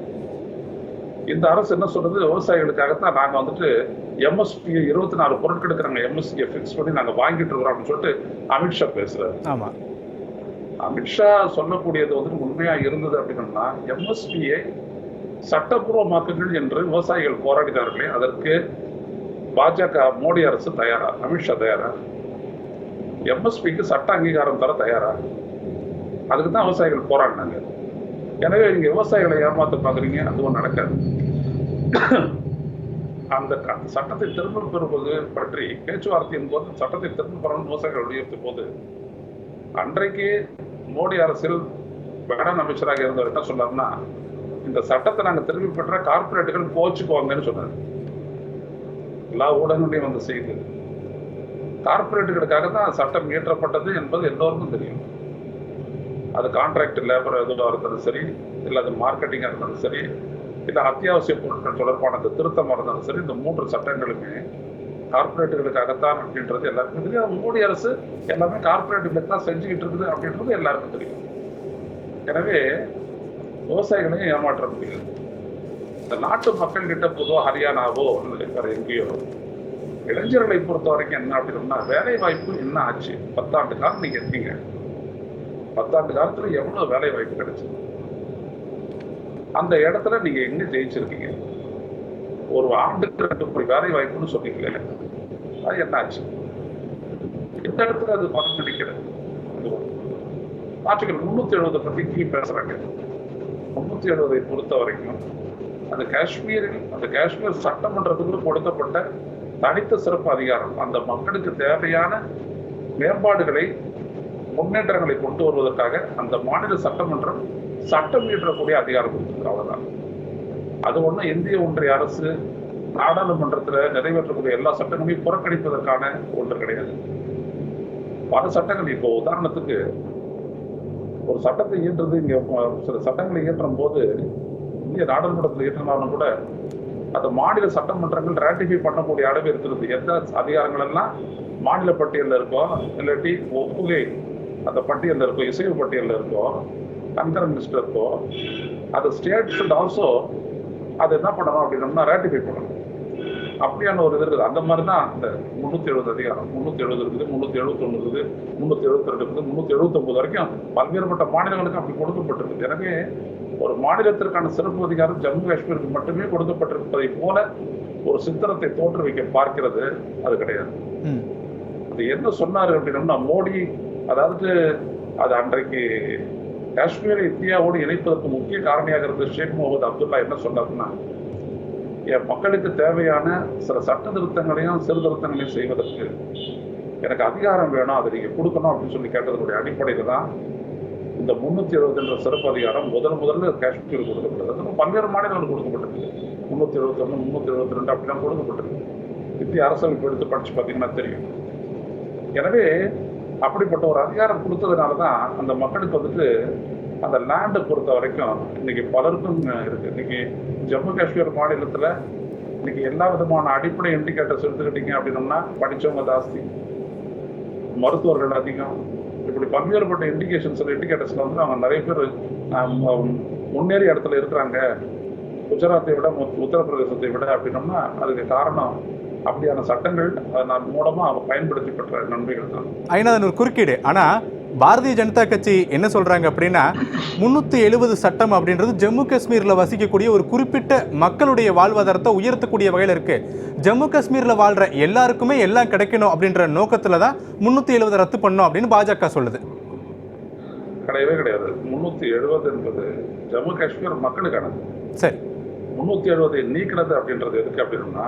இந்த அரசு என்ன சொல்றது? விவசாயிகளுக்காகத்தான் நாங்க வந்துட்டு எம்எஸ்பி 24 பொருட்களுக்கு நாங்க எம்எஸ்பியை பிக்ஸ் பண்ணி நாங்க வாங்கிட்டு இருக்கிறோம் அப்படின்னு சொல்லிட்டு அமித்ஷா பேசுறாரு. ஆமா, அமித்ஷா சொல்லக்கூடியது வந்துட்டு உண்மையா இருந்தது அப்படின்னா எம்எஸ்பியை சட்டப்பூர்வமாக்குங்கள் என்று விவசாயிகள் போராடினார்களே, அதற்கு பாஜக மோடி அரசு தயாரா? அமித்ஷா தயாரா? எம்எஸ்பிக்கு சட்ட அங்கீகாரம் தர தயாரா? அதுக்கு தான் விவசாயிகள் போராடினாங்க. எனவே நீங்க விவசாயிகளை ஏமாத்த பாக்குறீங்க, அதுவும் நடக்காது. அந்த சட்டத்தை திரும்ப பெறுவது பற்றி பேச்சுவார்த்தையின் போது சட்டத்தை திரும்ப பெறணும் விவசாயிகள் வலியுறுத்திய போது அன்றைக்கு மோடி அரசில் வேளாண் அமைச்சராக இருந்தவர் என்ன சொன்னார்னா, இந்த சட்டத்தை நாங்க திரும்பி பெற்ற கார்பரேட்டுகள் கோச்சுக்குவாங்கன்னு சொன்னார். எல்லா ஊடகங்களையும் வந்து செய்து கார்பரேட்டுகளுக்காக தான் சட்டம் இயற்றப்பட்டது என்பது எல்லோருக்கும் தெரியும். அது கான்ட்ராக்ட் லேபர் எதுவாக இருந்தாலும் சரி, இல்லை அது மார்க்கெட்டிங்காக இருந்தாலும் சரி, இல்லை அத்தியாவசிய பொருட்கள் தொடர்பான அந்த திருத்தமாக இருந்தாலும் சரி, இந்த 3 சட்டங்களுமே கார்பரேட்டுகளுக்காகத்தான் அப்படின்றது எல்லாருக்கும் தெரியும். மோடி அரசு எல்லாமே கார்பரேட்டுகளுக்கு தான் செஞ்சுக்கிட்டு இருக்குது அப்படின்றது எல்லாருக்கும் தெரியும். எனவே விவசாயிகளையும் ஏமாற்ற முடியாது. இந்த நாட்டு மக்கள் கிட்ட பொதுவாக ஹரியானாவோ வேற எங்கேயோ இளைஞர்களை பொறுத்த வரைக்கும் என்ன அப்படின்னா, வேலை வாய்ப்பு என்ன ஆச்சு? 10 ஆண்டு காலம் நீங்க இருக்கீங்க. 10 ஆண்டு காலத்துல எவ்வளவு வேலை வாய்ப்பு கிடைச்சது? அந்த இடத்துல நீங்க எங்க ஜெயிச்சிருக்கீங்க? ஒரு ஆண்டுக்கு 2 கோடி வேலை வாய்ப்புன்னு சொன்னீங்களே, அது என்ன ஆச்சு? இந்த இடத்துல அது பணம் கிடைக்கிறது. ஆர்டிகல் 370 பத்தி கீழ் பேசுறாங்க. 370 பொறுத்த வரைக்கும் அந்த காஷ்மீர் சட்டமன்றத்துக்கு கொடுக்கப்பட்ட தனித்த சிறப்பு அதிகாரம். அந்த மக்களுக்கு தேவையான மேம்பாடுகளை முன்னேற்றங்களை கொண்டு வருவதற்காக அந்த மாநில சட்டமன்றம் சட்டம் இயற்றக்கூடிய அதிகாரம் கொடுத்துருக்கு. அவ்வளவுதான். அது ஒண்ணு இந்திய ஒன்றிய அரசு நாடாளுமன்றத்தில் நிறைவேற்றக்கூடிய எல்லா சட்டங்களையும் புறக்கணிப்பதற்கான ஒன்று கிடையாது. பல சட்டங்கள், இப்போ உதாரணத்துக்கு ஒரு சட்டத்தை இயற்றுறது, இங்க சில சட்டங்களை இயற்றும் போது இந்திய நாடாளுமன்றத்தில் இயற்றினாலும் கூட அந்த மாநில சட்டமன்றங்கள் ராட்டிஃபை பண்ணக்கூடிய அளவு இருக்கிறது. எந்த அதிகாரங்கள் எல்லாம் மாநில பட்டியலில் இருக்கோ, இல்லாட்டி ஒப்புகை அந்த பட்டியலில் இருக்கோ, இசைவு பட்டியலில் இருக்கோ, கன்கரண்ட் லிஸ்ட் இருக்கோ, அது ஸ்டேட் ஷுட் ஆல்சோ அது என்ன பண்ணணும் அப்படின்னா ராட்டிஃபை பண்ணணும். அப்படியான ஒரு இது இருக்குது. அந்த மாதிரி தான் இந்த 370 அதிகாரம். 370 இருக்குது, 371 இருக்குது, 372 இருக்குது, 379 வரைக்கும் பல்வேறுபட்ட மாநிலங்களுக்கு அப்படி கொடுக்கப்பட்டிருக்கு. எனவே ஒரு மாநிலத்திற்கான சிறப்பு அதிகாரம் ஜம்மு காஷ்மீருக்கு மட்டுமே கொடுக்கப்பட்டிருப்பதை போல ஒரு சித்திரத்தை தோற்றுவிக்க பார்க்கிறது அது கிடையாது. அது என்ன சொன்னாரு அப்படின்னா, மோடி அதாவது அது அன்றைக்கு காஷ்மீரை இந்தியாவோடு இணைப்பதற்கு முக்கிய காரணியாக இருந்த ஷேக் முகமது அப்துல்லா என்ன சொன்னார்னா, என் மக்களுக்கு தேவையான சில சட்ட திருத்தங்களையும் சீர்திருத்தங்களையும் செய்வதற்கு எனக்கு அதிகாரம் வேணும், அதை நீங்க கொடுக்கணும் அப்படின்னு சொல்லி கேட்டதனுடைய அடிப்படையில் தான் இந்த 370 என்ற சிறப்பு அதிகாரம் முதல்ல காஷ்மீருக்கு கொடுக்கப்பட்டது. பல்வேறு மாநிலங்களுக்கு கொடுக்கப்பட்டிருக்கு. 371, 372 அப்படிலாம் கொடுக்கப்பட்டிருக்கு. இந்திய அரசமைப்பு எடுத்து படிச்சு பார்த்தீங்கன்னா தெரியும். எனவே அப்படிப்பட்ட ஒரு அதிகாரம் கொடுத்ததுனால தான் அந்த மக்களுக்கு வந்துட்டு அந்த லேண்டை பொறுத்த வரைக்கும் இன்னைக்கு பலருக்கும் இருக்கு. இன்னைக்கு ஜம்மு காஷ்மீர் மாநிலத்தில் இன்னைக்கு எல்லா விதமான அடிப்படை இண்டிகேட்டர்ஸ் எடுத்துக்கிட்டீங்க அப்படின்னோம்னா படித்தவங்க ஜாஸ்தி, மருத்துவர்கள் அதிகம், இப்படி பல்வேறுபட்ட இண்டிகேட்டர்ஸ்ல வந்து அவங்க நிறைய பேர் முன்னேறிய இடத்துல இருக்கிறாங்க. குஜராத்தை விட உத்தரப்பிரதேசத்தை விட அப்படின்னோம்னா அதுக்கு காரணம் அப்படியான சட்டங்கள் அதன் மூலமா அவங்க பயன்படுத்தி பெற்ற நன்மைகள் தான். ஐநாதன் ஒரு குறுக்கீடு. ஆனா பாரதிய ஜனதா கட்சி என்ன சொல்றாங்க அப்படின்னா, 370 சட்டம் அப்படின்றது ஜம்மு காஷ்மீர்ல வசிக்கக்கூடிய ஒரு குறிப்பிட்ட மக்களுடைய வாழ்வாதாரத்தை உயர்த்தக்கூடிய வகையில் இருக்கு. ஜம்மு காஷ்மீர்ல வாழ்ற எல்லாருக்குமே எல்லாம் கிடைக்கணும் அப்படின்ற நோக்கத்துல தான் 370 ரத்து பண்ணணும் அப்படின்னு பாஜக சொல்லுது. கிடையவே கிடையாது. 370 என்பது ஜம்மு காஷ்மீர் மக்களுக்கானது. சரி, 370 நீக்கிறது அப்படின்றது எதுக்கு அப்படின்னா,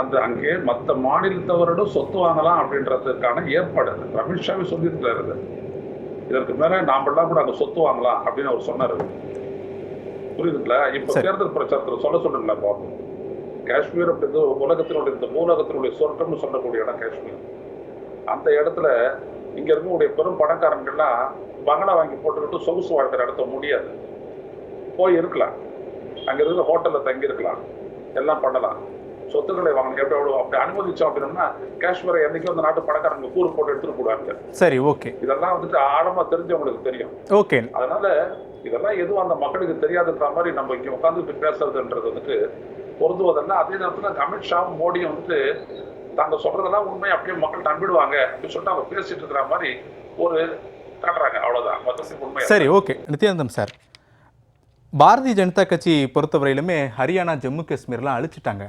அந்த அங்கே மற்ற மாநிலத்தவரோட சொத்து வாங்கலாம் அப்படின்றதுக்கான ஏற்பாடு அமித்ஷாவே சொல்லியிருக்கிறாரு. இதற்கு மேல நாமெல்லாம் கூட அங்க சொத்து வாங்கலாம் அப்படின்னு அவர் சொன்னாரு. புரியுதுங்களா? இப்ப தேர்தல் பிரச்சாரத்துல சொல்லுங்களா பாப்போம். காஷ்மீர் அப்படின்றது உலகத்தினுடைய இந்த பூலகத்தினுடைய சொர்க்கம்னு சொல்லக்கூடிய இடம் காஷ்மீர். அந்த இடத்துல இங்க இருக்கக்கூடிய பெரும் பணக்காரங்கள்லாம் பங்களா வாங்கி போட்டுக்கிட்டு சொகுசு வாழ்க்கிற இடத்த முடியாது. போய் இருக்கலாம், அங்க இருக்கிற ஹோட்டல்ல தங்கி இருக்கலாம், எல்லாம் பண்ணலாம், சொத்துக்களை வாங்கணும். எவ்வளவு அப்படி அனுமதிச்சோம் அப்படின்னா காஷ்மீரை என்னைக்கும் அந்த நாட்டு பணக்காரங்க கூறு போட்டு எடுத்துட்டு போடுவாங்க. சரி, ஓகே. இதெல்லாம் வந்துட்டு ஆழமா தெரிஞ்சவங்களுக்கு தெரியும். ஓகே. அதனால இதெல்லாம் எதுவும் அந்த மக்களுக்கு தெரியாதுன்ற மாதிரி நம்ம இங்க உட்காந்து பேசுறதுன்றது வந்துட்டு பொருந்துவதல்ல. அதே நேரத்தில் அமித்ஷாவும் மோடியும் வந்துட்டு தாங்க சொல்றதெல்லாம் உண்மை அப்படியே மக்கள் நம்பிடுவாங்க அப்படின்னு சொல்லிட்டு அவங்க பேசிட்டு இருக்கிற மாதிரி ஒரு காட்டுறாங்க. அவ்வளவுதான், மொத்தத்துக்கு உண்மை. சரி, ஓகே. நித்யானந்தம் சார், பாரதிய ஜனதா கட்சி பொறுத்தவரையிலுமே ஹரியானா, ஜம்மு காஷ்மீர்லாம் அழிச்சிட்டாங்க.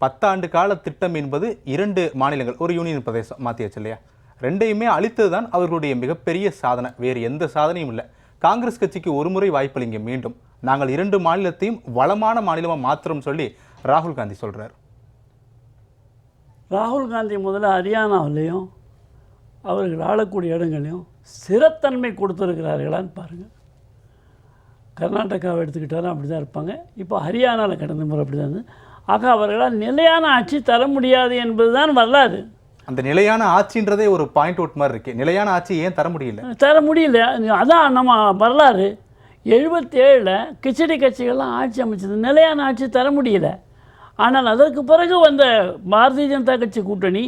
10 ஆண்டு கால திட்டம் என்பது 2 மாநிலங்கள், ஒரு யூனியன் பிரதேசம் மாற்றியாச்சு இல்லையா? ரெண்டையுமே அழித்தது தான் அவர்களுடைய மிகப்பெரிய சாதனை. வேறு எந்த சாதனையும் இல்லை. காங்கிரஸ் கட்சிக்கு ஒரு முறை வாய்ப்பளிங்க, மீண்டும் நாங்கள் 2 மாநிலத்தையும் வளமான மாநிலமாக மாத்திரம் சொல்லி ராகுல் காந்தி சொல்கிறார். ராகுல் காந்தி முதல்ல ஹரியானாவிலையும் அவர்கள் ஆளக்கூடிய இடங்களையும் ஸ்திரத்தன்மை கொடுத்துருக்கிறார்களான்னு பாருங்கள். கர்நாடகாவை எடுத்துக்கிட்டாலும் அப்படி தான் இருப்பாங்க. இப்போ ஹரியானாவில் கடந்த முறை அப்படி தான். ஆக அவர்களால் நிலையான ஆட்சி தர முடியாது என்பது தான் வரலாறு. அந்த நிலையான ஆட்சின்றதே ஒரு பாயிண்ட் அவுட் மாதிரி இருக்கு. நிலையான ஆட்சி ஏன் தர முடியல? அதான் நம்ம வரலாறு. 77 கிச்சடி கட்சிகள்லாம் ஆட்சி அமைச்சது, நிலையான ஆட்சி தர முடியல. ஆனால் அதற்கு பிறகு வந்த பாரதிய ஜனதா கட்சி கூட்டணி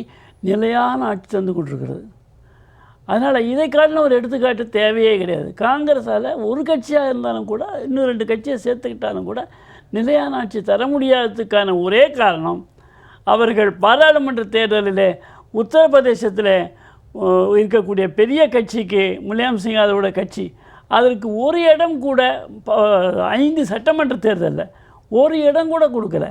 நிலையான ஆட்சி தந்து கொண்டிருக்கிறது. அதனால் இதை காட்டிலும் ஒரு எடுத்துக்காட்டு தேவையே கிடையாது. காங்கிரஸால் ஒரு கட்சியாக இருந்தாலும் கூட, இன்னும் 2 கட்சியை சேர்த்துக்கிட்டாலும் கூட நிலையான ஆட்சி தர முடியாததுக்கான ஒரே காரணம், அவர்கள் பாராளுமன்ற தேர்தலில் உத்தரப்பிரதேசத்தில் இருக்கக்கூடிய பெரிய கட்சிக்கு, முலாயம் சிங் யாதவோட கட்சி, அதற்கு ஒரு இடம் கூட 5 சட்டமன்ற தேர்தலில் ஒரு இடம் கூட கொடுக்கல.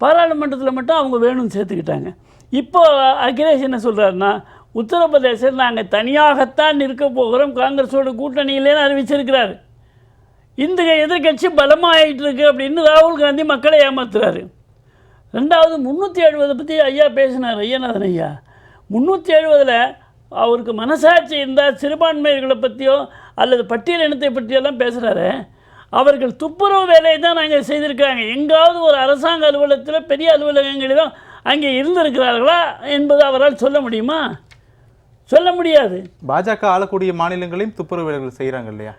பாராளுமன்றத்தில் மட்டும் அவங்க வேணும்னு சேர்த்துக்கிட்டாங்க. இப்போ அகிலேஷ் என்ன சொல்கிறாருன்னா, உத்தரப்பிரதேசத்தில் நாங்கள் தனியாகத்தான் இருக்க போகிறோம், காங்கிரஸோட கூட்டணியிலேன்னு அறிவிச்சிருக்கிறாரு. இந்த எதிர்கட்சி பலமாகிட்டு இருக்கு அப்படின்னு ராகுல் காந்தி மக்களை ஏமாத்துறாரு. 2வது 370 பற்றி ஐயா பேசினார், ஐயநாதன் ஐயா. 370 அவருக்கு மனசாட்சி இருந்தால் சிறுபான்மையர்களை பற்றியோ அல்லது பட்டியல் இனத்தை பற்றியெல்லாம் பேசுகிறாரு. அவர்கள் துப்புரவு வேலையை தான் நாங்கள் செய்திருக்காங்க. எங்காவது ஒரு அரசாங்க அலுவலகத்தில், பெரிய அலுவலகங்களிலும் அங்கே இருந்திருக்கிறார்களா என்பது அவரால் சொல்ல முடியுமா? சொல்ல முடியாது. பாஜக ஆளக்கூடிய மாநிலங்களையும் துப்புரவு வேலைகள் செய்கிறாங்க இல்லையா?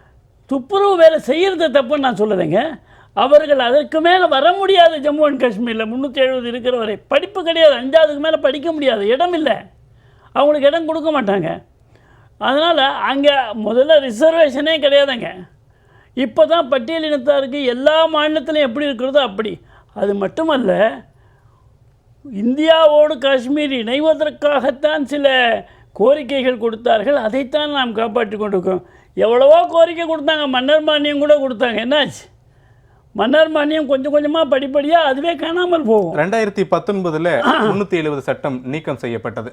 துப்புரவு வேலை செய்கிறது தப்புன்னு நான் சொல்லலைங்க. அவர்கள் அதற்கு மேலே வர முடியாது. ஜம்மு அண்ட் காஷ்மீரில் 370 இருக்கிற வரை படிப்பு கிடையாது. 5ஆவதுக்கு மேலே படிக்க முடியாது, இடம் இல்லை, அவங்களுக்கு இடம் கொடுக்க மாட்டாங்க. அதனால் அங்கே முதல்ல ரிசர்வேஷனே கிடையாதுங்க. இப்போ தான் பட்டியலினத்தாருக்கு எல்லா மாநிலத்திலையும் எப்படி இருக்கிறதோ அப்படி. அது மட்டுமல்ல, இந்தியாவோடு காஷ்மீர் இணைவதற்காகத்தான் சில கோரிக்கைகள் கொடுத்தார்கள். அதைத்தான் நாம் காப்பாற்றி கொண்டிருக்கோம். எவ்வளவோ கோரிக்கை கொடுத்தாங்க, மன்னர் மானியம் கூட கொடுத்தாங்க. என்னாச்சு? மன்னர் மானியம் கொஞ்சம் கொஞ்சமாக படிப்படியாக அதுவே காணாமல் போகும். 2019 370 சட்டம் நீக்கம் செய்யப்பட்டது.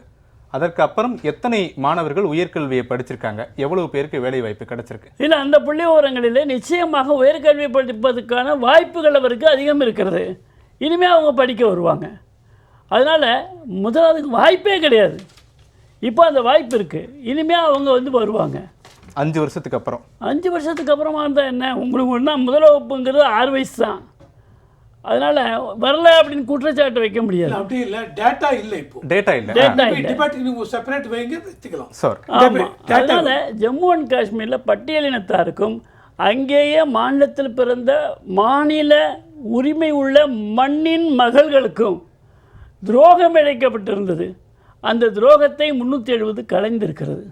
அதற்கு அப்புறம் எத்தனை மாணவர்கள் உயர்கல்வியை படிச்சிருக்காங்க? எவ்வளவு பேருக்கு வேலை வாய்ப்பு கிடைச்சிருக்கு? இல்லை, அந்த புள்ளி விவரங்களிலே நிச்சயமாக உயர்கல்வி படிப்பதற்கான வாய்ப்புகள் அவருக்கு அதிகம் இருக்கிறது. இனிமேல் அவங்க படிக்க வருவாங்க. அதனால் முதலாவதுக்கு வாய்ப்பே கிடையாது. இப்போ அந்த வாய்ப்பு இருக்குது. இனிமேல் அவங்க வருவாங்க 5 வருஷத்துக்கு அப்புறம். 5 வருஷத்துக்கு அப்புறமா இருந்தால் என்ன? உங்களுக்கு ஒன்றா முதல் வகுப்புங்கிறது 6 வயசு தான். அதனால் வரல அப்படின்னு குற்றச்சாட்டு வைக்க முடியாது. அப்படி இல்லை, டேட்டா இல்லை. இப்போ டேட்டா இல்லை. செப்பரேட் வைங்க, வச்சுக்கலாம் சார். அதனால் ஜம்மு அண்ட் காஷ்மீரில் பட்டியலினத்தாருக்கும் அங்கேயே மாநிலத்தில் பிறந்த மாநில உரிமை உள்ள மண்ணின் மகள்களுக்கும் துரோகம் இழைக்கப்பட்டிருந்தது. அந்த துரோகத்தை 370 கலைந்திருக்கிறது.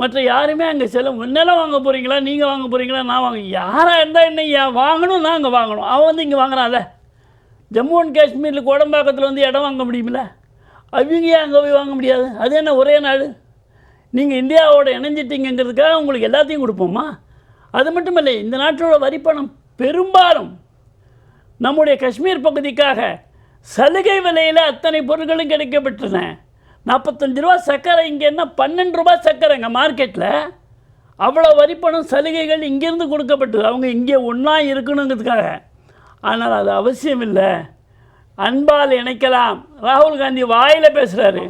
மற்ற யாருமே அங்கே நிலம் வாங்க போகிறீங்களா, நீங்கள் வாங்க போகிறீங்களா, நான் வாங்க, யாராக இருந்தால் என்ன வாங்கணும், நாங்கள் வாங்கணும். அவன் இங்கே வாங்குறான்ல. ஜம்மு அண்ட் காஷ்மீரில் கோடம்பாக்கத்தில் இடம் வாங்க முடியுமில்ல, அவங்க ஏன் அங்கே போய் வாங்க முடியாது? அது என்ன ஒரே நாடு? நீங்கள் இந்தியாவோட இணைஞ்சிட்டிங்கிறதுக்காக உங்களுக்கு எல்லாத்தையும் கொடுப்போமா? அது மட்டும் இல்லை, இந்த நாட்டோட வரிப்பணம் பெரும்பாலும் நம்முடைய காஷ்மீர் பகுதிக்காக சலுகை விலையில் அத்தனை பொருட்களும் கிடைக்கப்பட்டன. 45 ரூபா சர்க்கரை, இங்கே என்ன 12 ரூபா சர்க்கரைங்க மார்க்கெட்டில். அவ்வளோ வரிப்பணம் சலுகைகள் இங்கேருந்து கொடுக்கப்பட்டது. அவங்க இங்கே ஒன்றா இருக்கணுங்கிறதுக்காக. ஆனால் அது அவசியம் இல்லை. அன்பால் இணைக்கலாம். ராகுல் காந்தி வாயில பேசுறாரு,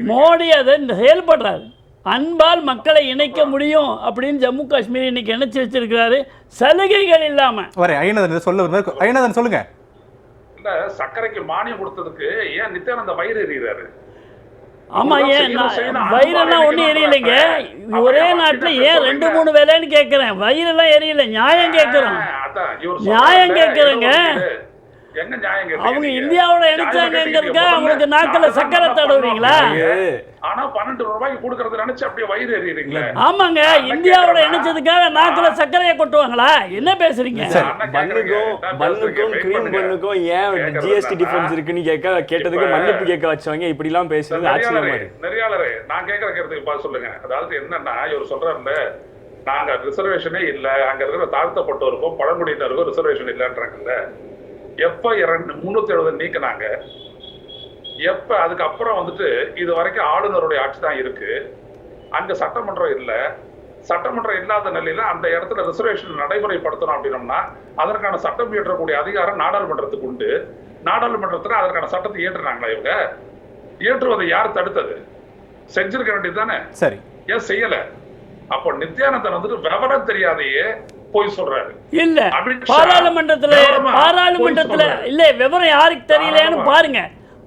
மோடி அதை செயல்படுறாரு. அன்பால் மக்களை இணைக்க முடியும் அப்படின்னு ஜம்மு காஷ்மீர் இன்னைக்கு இணைச்சு வச்சிருக்கிறாரு, சலுகைகள் இல்லாம. ஐயநாதன் சொல்லுங்க. இல்ல, சர்க்கரைக்கு மானியம் கொடுத்ததுக்கு ஏன் நித்யானந்த வயிறு எறிகிறாரு? ஆமா, ஏன் வயிறெல்லாம் ஒன்றும் எரியலைங்க. ஒரே நாட்டில் ஏன் 2-3 வேலைன்னு கேட்குறேன். வயிறெல்லாம் எரியல, நியாயம் கேட்குறோம். நியாயம் கேட்குறேங்க. அவங்க இந்தியாவோட இணைச்சாங்கிறதுக்காக அவங்களுக்கு நாக்கில் சக்கரை தடவுறீங்களா? ஆனா 12 ரூபாய்க்கு கொடுக்கறது நினைச்சு அப்படியே வயிறு எறியறீங்களா? ஆமாங்க, இந்தியாவோட இணைச்சதுக்காக நாக்கில் சக்கரையை கொட்டுவாங்களா? என்ன பேசுறீங்க? பன்னுக்கும் கிரீம் பன்னுக்கும் ஏன் ஜிஎஸ்டி டிஃபரன்ஸ் இருக்குன்னு கேட்டதுக்கு மன்னிப்பு கேட்க வச்சவங்க இப்படி எல்லாம் பேசுறது ஆச்சரியமா இருக்கு. நெறியாளரே, நான் கேட்கிற கேள்விக்கு பதில் சொல்லுங்க. அதாவது என்னன்னா, இவர் சொல்றாருல, நாங்க ரிசர்வேஷனே இல்ல, அங்க இருக்கிற தாழ்த்தப்பட்டவருக்கும் பழங்குடியினருக்கும் ரிசர்வேஷன் இல்லைன்றாங்கல்ல. எப்ப 370 நீக்கினாங்க, எப்ப அதுக்கப்புறம் வந்துட்டு இது வரைக்கும் ஆளுநருடைய ஆட்சி தான் இருக்கு, அங்க சட்டமன்றம் இல்ல. சட்டமன்றம் இல்லாத நிலையில அந்த இடத்துல ரிசர்வேஷன் நடைமுறைப்படுத்தணும் அப்படின்னோம்னா அதற்கான சட்டம் இயற்றக்கூடிய அதிகாரம் நாடாளுமன்றத்துக்கு உண்டு. நாடாளுமன்றத்துல அதற்கான சட்டத்தை இயற்றுனாங்களா? இவங்க இயற்றுவதை யார் தடுத்தது? செஞ்சிருக்க வேண்டியது தானே. சரி, ஏன் செய்யல? அப்போ நித்யானந்தன் வந்துட்டு விவரம் தெரியாதையே போய் சொல்றாரு. இல்ல, பாராளுமன்றத்துல இல்ல, விவரம் யாருக்கு தெரியலன்னு பாருங்க.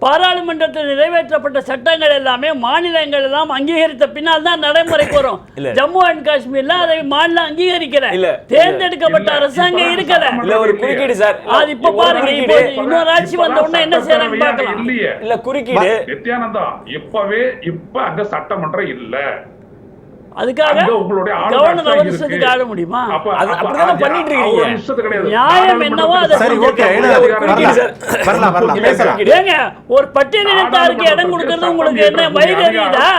பாராளுமன்றத்தில் நிறைவேற்றப்பட்ட சட்டங்கள் எல்லாமே மாநிலங்கள் எல்லாம் அங்கீகரித்த பின்னால் தான் நடைமுறைக்கு வரும். ஜம்மு அண்ட் காஷ்மீர்ல அதை மாநிலம் அங்கீகரிக்கல, தேர்ந்தெடுக்கப்பட்ட அரசாங்கம் இருக்கல. இல்ல, ஒரு குறுக்கீடு சார். அது இப்ப பாருங்க, இப்போ இன்னொரு ஆட்சி வந்த உடனே என்ன செய்யறாங்க பார்க்கலாம். இல்ல, குறுக்கீடு நித்யானந்தம் இப்ப அங்க சட்டமன்றம் இல்ல, அதுக்காக கவர்னர் அவசரத்துக்கு ஆட முடியுமா? அப்படிதான் பண்ணிட்டு இருக்கீங்க. நியாயம் என்னவோ அதை ஏங்க, ஒரு பட்டியலினத்தாருக்கு இடம் கொடுக்கறது உங்களுக்கு என்ன வயிறு எறியுதா?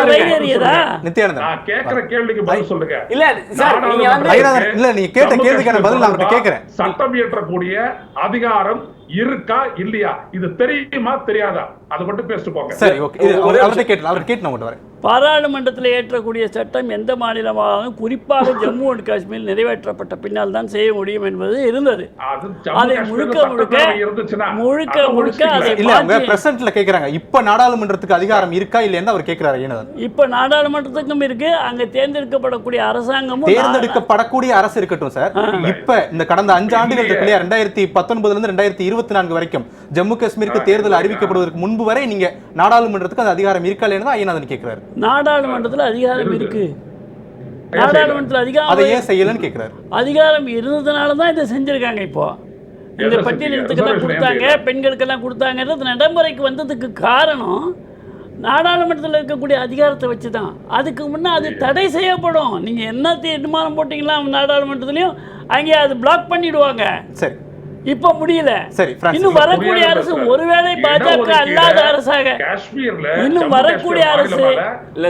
வயிறு எறியுதா? நான் கேக்குற கேள்விக்கு பதில் சொல்லுங்க. இல்ல சார், நீங்க கேட்ட கேள்விக்கான பதில் நான் கேக்குறேன். சட்டம் இயற்றக்கூடிய அதிகாரம் இருக்கா இல்லையா, இது தெரியுமா தெரியாதா, அது மட்டும் பேசிட்டு போங்க. சரி, ஓகே. அவர்கிட்ட கேட்கலாம், அவர் கேட்டு நான் வரேன். பாராளுமன்றத்தில் ஏற்றக்கூடிய சட்டம் எந்த மாநிலமாகவும் குறிப்பாக ஜம்மு அண்ட் காஷ்மீர் நிறைவேற்றப்பட்ட பின்னால் தான் செய்ய முடியும் என்பது இருந்தது. அதை முழுக்க அதை பிரசன்ட்ல கேக்குறாங்க. இப்ப நாடாளுமன்றத்துக்கு அதிகாரம் இருக்கா இல்லையா அவர் கேக்குறாரு. இப்ப நாடாளுமன்றத்துக்கும் இருக்கு, அங்க தேர்ந்தெடுக்கப்படக்கூடிய அரசாங்கமும் தேர்ந்தெடுக்கப்படக்கூடிய அரசு இருக்கட்டும் சார். இப்ப இந்த கடந்த 5 ஆண்டுகள் இருக்கு இல்லையா, 2019 இருந்து 2024 வரைக்கும் ஜம்மு காஷ்மீருக்கு தேர்தல் அறிவிக்கப்படுவதற்கு முன்பு வரை நீங்க நாடாளுமன்றத்துக்கு அந்த அதிகாரம் இருக்கா இல்லையா ஐயநாதன் கேட்கிறாரு. நாடாளுமன்றத்தில் அதிகாரம் இருக்கு, நாடாளுமன்றத்தில் அதிகாரம் இருந்ததுனால தான் இதை செஞ்சிருக்காங்க. இப்போ இந்த பட்டியலினத்துக்கெல்லாம் கொடுத்தாங்க, பெண்களுக்கெல்லாம் கொடுத்தாங்கன்றது நடைமுறைக்கு வந்ததுக்கு காரணம் நாடாளுமன்றத்தில் இருக்கக்கூடிய அதிகாரத்தை வச்சு தான். அதுக்கு முன்னே அது தடை செய்யப்படும். நீங்கள் என்ன தீர்மானம் போட்டிங்களா நாடாளுமன்றத்துலையும் அங்கே அது பிளாக் பண்ணிடுவாங்க. சரி, இப்ப முடியல. சரி, இன்னும் வரக்கூடிய அரசு ஒருவேளை பாஜக அல்லாத அரசாக காஷ்மீர்ல இன்னும் வரக்கூடிய அரசு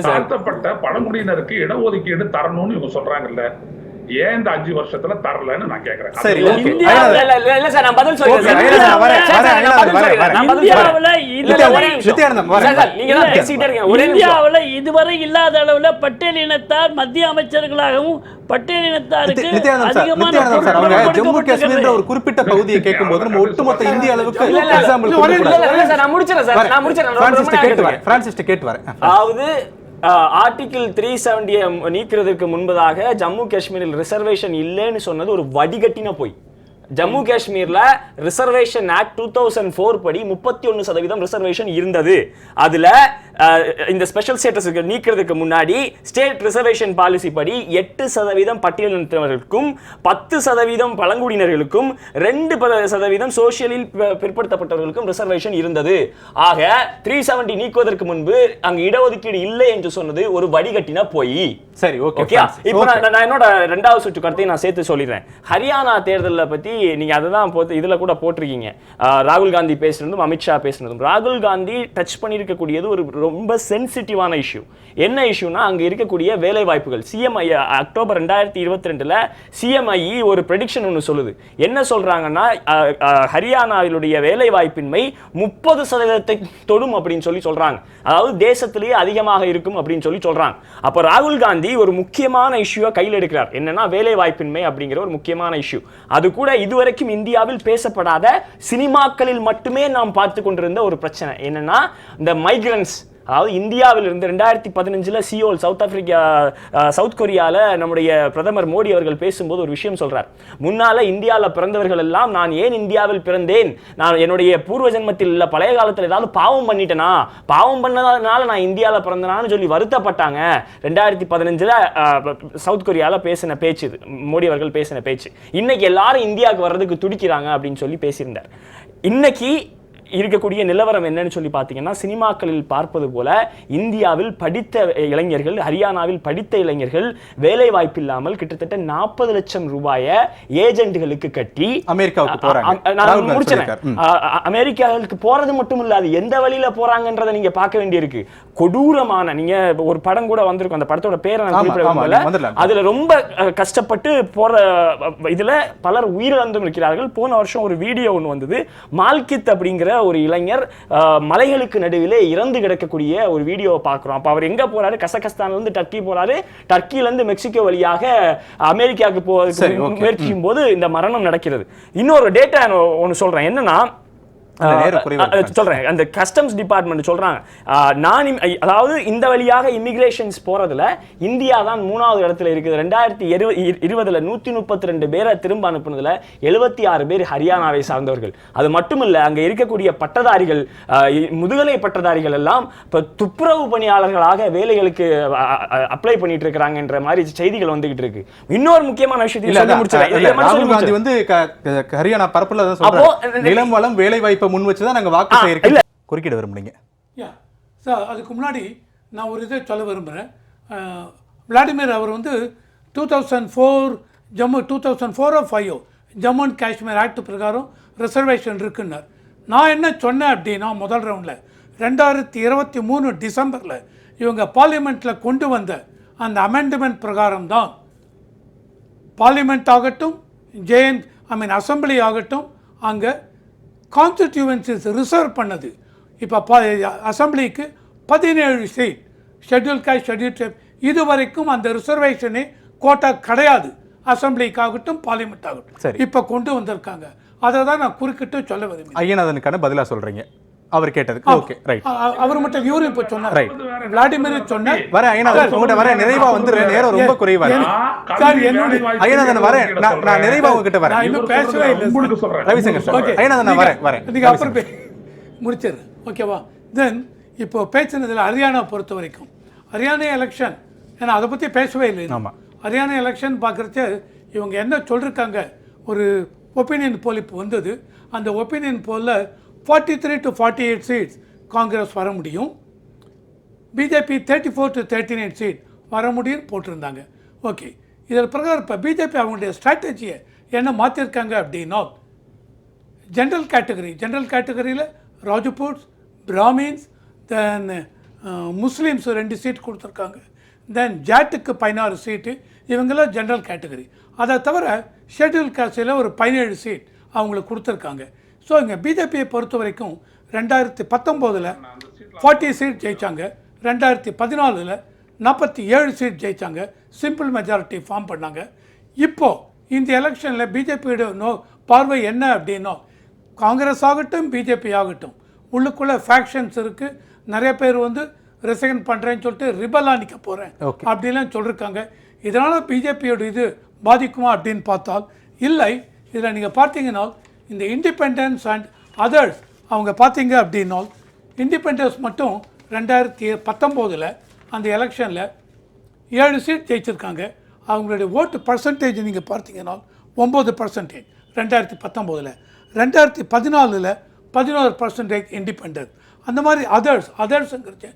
தாழ்த்தப்பட்ட பழங்குடியினருக்கு இடஒதுக்கீடு தரணும்னு இவங்க சொல்றாங்கல்ல, ஏன் இந்த 5 வருஷத்துல தரலன்னு நான் கேக்குறேன். சரி, இல்ல சார், நான் பதில் சொல்றேன். இந்தியாவுல இதுவரை இல்லாத அளவுல பட்டியலினத்தார் மத்திய அமைச்சர்களாகவும் பட்டியலினத்தாருக்கு அதிகமான ஜம்மு காஷ்மீர் ஒரு குறிப்பிட்ட பகுதியை கேட்கும்போது நம்ம ஒட்டுமொத்த இந்திய அளவுக்கு அதாவது ஆர்டிகிள் 370 நீக்கிறதுக்கு முன்பதாக ஜம்மு காஷ்மீரில் ரிசர்வேஷன் இல்லைன்னு சொன்னது ஒரு வடிகட்டின போய். ஜம்மு காஷ்மீர்ல ரிசர்வேஷன் ஆக்ட் 2004 படி 31% ரிசர்வேஷன் இருந்தது. அதுல இந்த ஸ்பெஷல் ஸ்டேட்டஸ் நீக்கிறதுக்கு முன்னாடி ஸ்டேட் ரிசர்வேஷன் பாலிசி படி 8% பட்டியலினத்தவர்களுக்கும் 10% பழங்குடியினர்களுக்கும் 2% சோசியலில் பிற்படுத்தப்பட்டவர்களுக்கும் ரிசர்வேஷன் இருந்தது. ஆக 370 நீக்குவதற்கு முன்பு அங்கு இடஒதுக்கீடு இல்லை என்று சொன்னது ஒரு வடிகட்டின போய். சரி, ஓகே. இப்போ நான் என்னோட 2வது சுற்று கருத்தை நான் சேர்த்து சொல்லிடுறேன். ஹரியானா தேர்தலை பத்தி நீங்க அதுதான் இதுல கூட போட்டிருக்கீங்க. ராகுல் காந்தி பேசுனதும் அமித்ஷா பேசுனதும் ராகுல் காந்தி டச் பண்ணிருக்கக்கூடியது ஒரு ரொம்ப சென்சிட்டிவான இஷ்யூ. என்ன இஷ்யூனா அங்கே இருக்கக்கூடிய வேலை வாய்ப்புகள். சிஎம்ஐ அக்டோபர் 2022 சிஎம்ஐ ஒரு ப்ரெடிக்ஷன் ஒன்று சொல்லுது. என்ன சொல்றாங்கன்னா ஹரியானாவிலுடைய வேலை வாய்ப்பின்மை 30% தொடும் அப்படின்னு சொல்றாங்க. அதாவது தேசத்திலேயே அதிகமாக இருக்கும் அப்படின்னு சொல்றாங்க. அப்போ ராகுல் காந்தி ஒரு முக்கியமான இஷ்யூவை கையில் எடுக்கிறார். என்னன்னா வேலை வாய்ப்பின்மை அப்படிங்கிற ஒரு முக்கியமான இஷ்யூ. அது கூட இதுவரைக்கும் இந்தியாவில் பேசப்படாத, சினிமாக்களில் மட்டுமே நாம் பார்த்து கொண்டிருந்த ஒரு பிரச்சனை. என்னன்னா இந்த மைக்ரன்ஸ், அதாவது இந்தியாவிலிருந்து 2015 சியோல் சவுத் கொரியாவில் நம்முடைய பிரதமர் மோடி அவர்கள் பேசும்போது ஒரு விஷயம் சொல்றார். முன்னால இந்தியாவில் பிறந்தவர்கள் எல்லாம் நான் ஏன் இந்தியாவில் பிறந்தேன், நான் என்னுடைய பூர்வ ஜென்மத்தில் இல்ல பழைய காலத்தில் ஏதாவது பாவம் பண்ணிட்டேனா, பாவம் பண்ணதுனால நான் இந்தியாவில் பிறந்தனான்னு சொல்லி வருத்தப்பட்டாங்க. 2015 சவுத் கொரியாவில் பேசின பேச்சு இது, மோடி அவர்கள் பேசின பேச்சு. இன்னைக்கு எல்லாரும் இந்தியாவுக்கு வர்றதுக்கு துடிக்கிறாங்க அப்படின்னு சொல்லி பேசியிருந்தார். இன்னைக்கு இருக்கக்கூடிய நிலவரம் என்னன்னு சொல்லி பார்த்தீங்கன்னா, சினிமாக்களில் பார்ப்பது போல இந்தியாவில் படித்த இளைஞர்கள், ஹரியானாவில் படித்த இளைஞர்கள் வேலை வாய்ப்பு இல்லாமல் கிட்டத்தட்ட 40 லட்சம் ரூபாயை ஏஜென்ட்களுக்கு கட்டி அமெரிக்காவுக்கு போறாங்க. நான் முடிச்சேன். அமெரிக்காவுக்கு போறது மட்டும் இல்ல, அது எந்த வழியில போறாங்கன்றதை நீங்க பார்க்க வேண்டியிருக்கு. கொடூரமான, நீங்க ஒரு படம் கூட வந்திருக்கும், அந்த படத்தோட பேரை நான் குறிப்பிடவில்லை. அதுல ரொம்ப கஷ்டப்பட்டு போற இதுல பலர் உயிரிழந்தும் இருக்கிறார்கள். போன வருஷம் ஒரு வீடியோ ஒன்று வந்தது. மால்கித் அப்படிங்கிற ஒரு இளைஞர் மலைகளுக்கு நடுவிலே இறந்து கிடக்கக்கூடிய ஒரு வீடியோவை பார்க்கிறோம். அப்ப அவர் எங்க போறாரு, கசகஸ்தான்ல இருந்து டர்க்கி போறாரு, டர்க்கில இருந்து மெக்சிகோ வழியாக அமெரிக்காவுக்கு போவதற்கு முயற்சிக்கும் போது இந்த மரணம் நடக்கிறது. இன்னொரு டேட்டா ஒன்று சொல்றேன். என்னன்னா சொல்றேன், அந்த கஸ்டம்ஸ் டிபார்ட்மெண்ட் சொல்றாங்க, அதாவது இந்த வழியாக இமிகிரேஷன்ஸ் போறதுல இந்தியா தான் 3வது இடத்துல இருக்குது. 2020 132 பேரை திரும்ப அனுப்புனதுல 76 பேர் ஹரியானாவை சார்ந்தவர்கள். அது மட்டும் இல்ல, அங்க இருக்கக்கூடிய பட்டதாரிகள், முதுகலை பட்டதாரிகள் எல்லாம் இப்ப துப்புரவு பணியாளர்களாக வேலைகளுக்கு அப்ளை பண்ணிட்டு இருக்காங்கன்ற மாதிரி செய்திகள் வந்துகிட்டு இருக்கு. இன்னொரு முக்கியமான விஷயத்தை ராகுல் காந்தி வந்து ஹரியானா பரப்புல தான் சொல்றாரு, நிலம் வளம் வேலை வாய்ப்பு முன் வச்சு தான் நாங்க வாக்கு செய்ய குறுக்கிட விரும்புறீங்க. அதுக்கு முன்னாடி நான் ஒரு இதை சொல்ல விரும்புகிறேன். விளாடிமிர் அவர் வந்து 2004 or 5 Jammu and Kashmir act பிரகாரம் ரிசர்வேஷன் இருக்குன்னார். நான் என்ன சொன்னேன் அப்படின்னா, முதல் ரவுண்டில் 2023 டிசம்பரில் இவங்க பார்லிமெண்ட்டில் கொண்டு வந்த அந்த அமெண்ட்மெண்ட் பிரகாரம் தான் பார்லிமெண்ட் ஆகட்டும், அசம்பிளி ஆகட்டும், அங்கே கான்ஸ்டிடியூவன்சிஸ் ரிசர்வ் பண்ணது. இப்போ அசம்பிளிக்கு 17 seat, schedule caste, schedule tribe, இதுவரைக்கும் அந்த ரிசர்வேஷனே கோட்டா கிடையாது. அசம்பிளிக்காகட்டும் பார்லிமெண்ட் ஆகட்டும் இப்போ கொண்டு வந்திருக்காங்க. அதை தான் நான் குறுக்கிட்டு சொல்ல விரும்புகிறேன். ஐயநாதனுக்கான பதிலாக சொல்கிறீங்க அவர் கேட்டதுக்கு. Okay, right. அவர் மட்டும் இவரு இப்ப சொன்னார், ரைட். விளாடிமிர் சொன்னார். வர ஐயநாதன் உங்ககிட்ட வர நிறைவா வந்து நேரம் ரொம்ப குறைவா இருக்கு சார். என்னோட ஐயநாதன் வர நான் நிறைவா உங்ககிட்ட வரேன். நான் இன்னும் பேசவே இல்லை ரவிசங்கர் சார். ஐயநாதன் நான் வரேன். நீங்க அப்புறம் முடிச்சிடுறேன், ஓகேவா? தென் இப்போ பேசினதில் ஹரியானா பொறுத்த வரைக்கும் ஹரியானா எலெக்ஷன், ஏன்னா அதை பற்றி பேசவே இல்லை. ஆமாம், ஹரியானா எலெக்ஷன் பார்க்குறச்ச இவங்க என்ன சொல்லியிருக்காங்க, ஒரு ஒப்பீனியன் போல் இப்போ வந்தது. அந்த ஒப்பீனியன் போலில் 43 to 48 சீட்ஸ் காங்கிரஸ் வர முடியும், பிஜேபி 34 to 39 சீட் வர முடியும்னு போட்டிருந்தாங்க. ஓகே, இதில் பிரகாரம் இப்போ பிஜேபி அவங்களுடைய ஸ்ட்ராட்டஜியை என்ன மாற்றிருக்காங்க அப்படின்னா, ஜென்ரல் கேட்டகரியில் ராஜபூட்ஸ், பிராமின்ஸ், தென் முஸ்லீம்ஸ் 2 சீட் கொடுத்துருக்காங்க. தென் ஜாட்டுக்கு 16 சீட்டு, இவங்களாம் ஜென்ரல் கேட்டகரி. அதை தவிர ஷெட்யூல் காஸ்டில் ஒரு 17 சீட் அவங்களுக்கு கொடுத்துருக்காங்க. ஸோ இங்கே பிஜேபியை பொறுத்த வரைக்கும் 2019 40 சீட் ஜெயித்தாங்க, 2014 47 சீட் ஜெயித்தாங்க, சிம்பிள் மெஜாரிட்டி ஃபார்ம் பண்ணாங்க. இப்போது இந்த எலெக்ஷனில் பிஜேபியோட பார்வை என்ன அப்படின்னா, காங்கிரஸ் ஆகட்டும் பிஜேபி ஆகட்டும் உள்ளுக்குள்ளே ஃபேக்ஷன்ஸ் இருக்குது. நிறைய பேர் வந்து ரிசைன் பண்ணுறேன்னு சொல்லிட்டு ரிபலாக நிற்க போகிறேன் அப்படின்லாம் சொல்லியிருக்காங்க. இதனால் பிஜேபியோட இது பாதிக்குமா அப்படின்னு பார்த்தால் இல்லை. இதில் நீங்கள் பார்த்தீங்கன்னா இந்த இண்டிபெண்டன்ஸ் அண்ட் அதர்ஸ் அவங்க பார்த்தீங்க அப்படின்னா, இண்டிபெண்டன்ஸ் மட்டும் 2019 அந்த எலெக்ஷனில் 7 சீட் ஜெயிச்சிருக்காங்க. அவங்களுடைய ஓட்டு பர்சன்டேஜ் நீங்கள் பார்த்தீங்கன்னா 9%. 2019 2014 11% இண்டிபெண்டன்ஸ். அந்த மாதிரி அதர்ஸுங்கிறது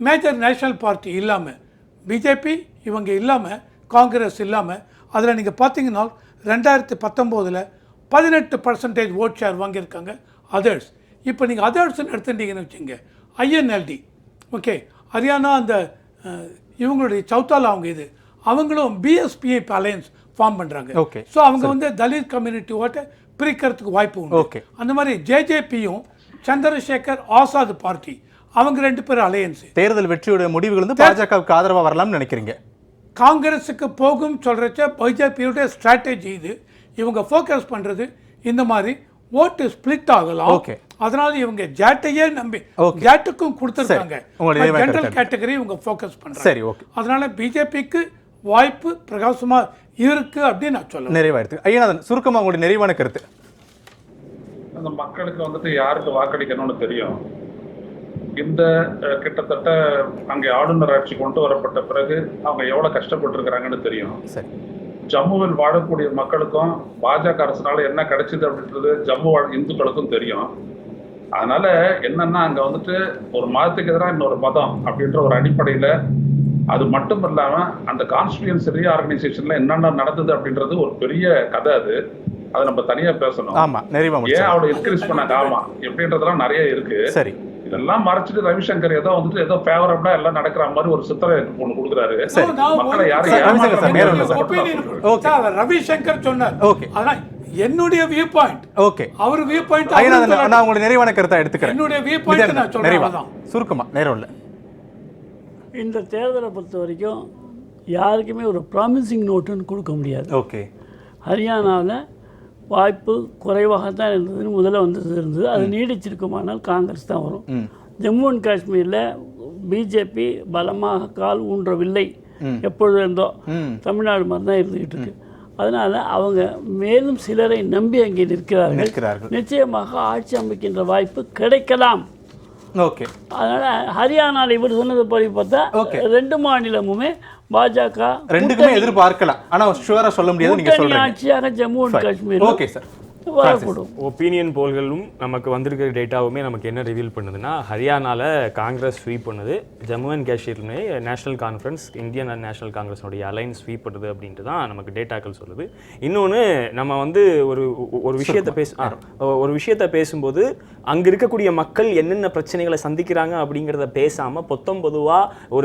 மேஜர் நேஷனல் பார்ட்டி இல்லாமல், பிஜேபி இவங்க இல்லாமல், காங்கிரஸ் இல்லாமல், அதில் நீங்கள் பார்த்தீங்கன்னா 2019 18% ஓட் ஷேர் வாங்கியிருக்காங்க அதர்ஸ். இப்போ நீங்கள் அதர்ஸ்ன்னு எடுத்துட்டீங்கன்னு வச்சுங்க, ஐஎன்எல்டி ஓகே, ஹரியானா அந்த இவங்களுடைய சௌத்தாலா அவங்களும் பிஎஸ்பிஐ அலையன்ஸ் ஃபார்ம் பண்ணுறாங்க. ஓகே. ஸோ அவங்க வந்து தலித் கம்யூனிட்டி ஓட்டை பிரிக்கிறதுக்கு வாய்ப்பு உண்டு. ஓகே. அந்த மாதிரி ஜேஜேபியும் சந்திரசேகர் ஆசாத் பார்ட்டி அவங்க 2 பேரும் அலையன்ஸ். தேர்தல் வெற்றியோட முடிவுகள் வந்து பாஜகவுக்கு ஆதரவாக வரலாம்னு நினைக்கிறீங்க? காங்கிரஸுக்கு போகும் சொல்கிறச்ச பிஜேபியோட ஸ்ட்ராட்டஜி இது. இவங்க ஃபோக்கஸ் பண்ணுறது இந்த மாதிரி ஓட்டு ஸ்பிளிட் ஆகலாம். ஓகே. அதனால இவங்க ஜாட்டையே நம்பி ஜாட்டுக்கும் கொடுத்துருக்காங்க. ஜெனரல் கேட்டகரி இவங்க ஃபோக்கஸ் பண்றாங்க. சரி, ஓகே. அதனால பிஜேபிக்கு வாய்ப்பு பிரகாசமா இருக்கு அப்படின்னு நான் சொல்லுவேன். நிறைவாயிருக்கு. ஐயநாதன், சுருக்கமா உங்களுடைய நிறைவான கருத்து. அந்த மக்களுக்கு வந்துட்டு யாருக்கு வாக்களிக்கணும்னு தெரியும். இந்த கிட்டத்தட்ட அங்கே ஆளுநர் ஆட்சி கொண்டு வரப்பட்ட பிறகு அவங்க எவ்வளவு கஷ்டப்பட்டு இருக்கிறாங்கன்னு தெரியும். சரி. ஜம்முவில் வாழக்கூடிய மக்களுக்கும் பாஜக அரசுனால என்ன கிடைச்சது அப்படின்றது ஜம்மு வாழ் இந்துக்களுக்கும் தெரியும். அதனால என்னன்னா அங்க வந்துட்டு ஒரு மதத்துக்கு எதிராக இன்னொரு மதம் அப்படின்ற ஒரு அடிப்படையில, அது மட்டும் இல்லாம அந்த கான்ஸ்டிடியூன்சி ரீஆர்கனைசேஷன்ல என்னென்ன நடந்தது அப்படின்றது ஒரு பெரிய கதை. அதை நம்ம தனியா பேசணும். ஆமா, நிறைவா ஏன் அவளை இன்க்ரீஸ் பண்ணாங்க, ஆமா எப்படின்றதெல்லாம் நிறைய இருக்கு. சரி. இதெல்லாம் மறைச்சிட்டு ரவிசங்கர் ஏதோ வந்துட்டு ஏதோ ஃபேவரபிளா எல்லாம் நடக்கிற மாதிரி ஒரு சித்திரை ஒண்ணு கொடுக்குறாரு. மக்களை ரவிசங்கர் சொன்னார். அதான் என்னுடைய வியூ பாயிண்ட். ஓகே. அவர் வியூ பாயிண்ட். நான் உங்களுடைய நிறைவான கருத்தை எடுத்துக்கிறேன். என்னுடைய வியூ பாயிண்ட் நான் சொல்றேன். சுருக்கமா, நேரம் இல்லை. இந்த தேர்தலை பொறுத்த வரைக்கும் யாருக்குமே ஒரு ப்ராமிசிங் நோட்டுன்னு கொடுக்க முடியாது. ஓகே. ஹரியானாவில் வாய்ப்பு குறைவாகத்தான் இருந்ததுன்னு முதல்ல இருந்தது. அது நீடிச்சிருக்குமானால் காங்கிரஸ் தான் வரும். ஜம்மு அண்ட் காஷ்மீரில் பிஜேபி பலமாக கால் ஊன்றவில்லை. எப்பொழுது இருந்தோ தமிழ்நாடு மாதிரி தான் இருந்துகிட்டு இருக்கு. அதனால் அவங்க மேலும் சிலரை நம்பி அங்கே நிற்கிறார்கள். நிச்சயமாக ஆட்சி அமைக்கின்ற வாய்ப்பு கிடைக்கலாம். ஓகே. அதனால் ஹரியானாவில் இவர் சொன்னது படி பார்த்தா 2 மாநிலமுமே பாஜக ரெண்டுக்குமே எதிர்பார்க்கலாம். ஆனா ஷூரா சொல்ல முடியாது. நீங்க சொல்றீங்க ஆட்சியாக Jammu and Kashmir. Okay sir. வரக்கூடும். ஒப்பீனியன் போல்களும் நமக்கு வந்திருக்கிற டேட்டாவுமே நமக்கு என்ன ரிவீல் பண்ணுதுன்னா, ஹரியானாவில் காங்கிரஸ் ஸ்வீப் பண்ணுது, ஜம்மு அண்ட் காஷ்மீர்மே நேஷனல் கான்ஃபரன்ஸ் இந்தியன் நேஷனல் காங்கிரஸோடைய அலைன்ஸ் ஸ்வீப் பண்ணுது அப்படின்ட்டு தான் நமக்கு டேட்டாக்கள் சொல்லுது. இன்னொன்று, நம்ம வந்து ஒரு விஷயத்தை பேசும்போது அங்கே இருக்கக்கூடிய மக்கள் என்னென்ன பிரச்சனைகளை சந்திக்கிறாங்க அப்படிங்கிறத பேசாமல் பொதுவாக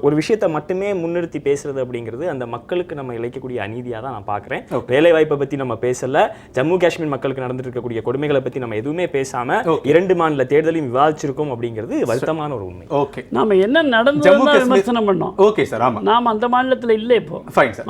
ஒரு விஷயத்தை மட்டுமே முன்னிறுத்தி பேசுறது அப்படிங்கிறது அந்த மக்களுக்கு நம்ம இழைக்கக்கூடிய அநீதியாக தான் நான் பார்க்குறேன். வேலைவாய்ப்பை பற்றி நம்ம பேசலை, ஜம்மு காஷ்மீர் மக்களுக்கு நடந்துட்டு இருக்கக்கூடிய கொடுமைகளை பத்தி நம்ம எதுவுமே பேசாம 2 மாநில தேர்தலையும் விவாதிச்சிருக்கோம் அப்படிங்கிறது வருத்தமான ஒரு உண்மை. ஓகே. நாம என்ன நடந்ததுன்னு விமர்சனம் பண்ணோம். Okay sir. ஆமா, நாம அந்த மாநிலத்துல இல்ல இப்போ. Fine sir.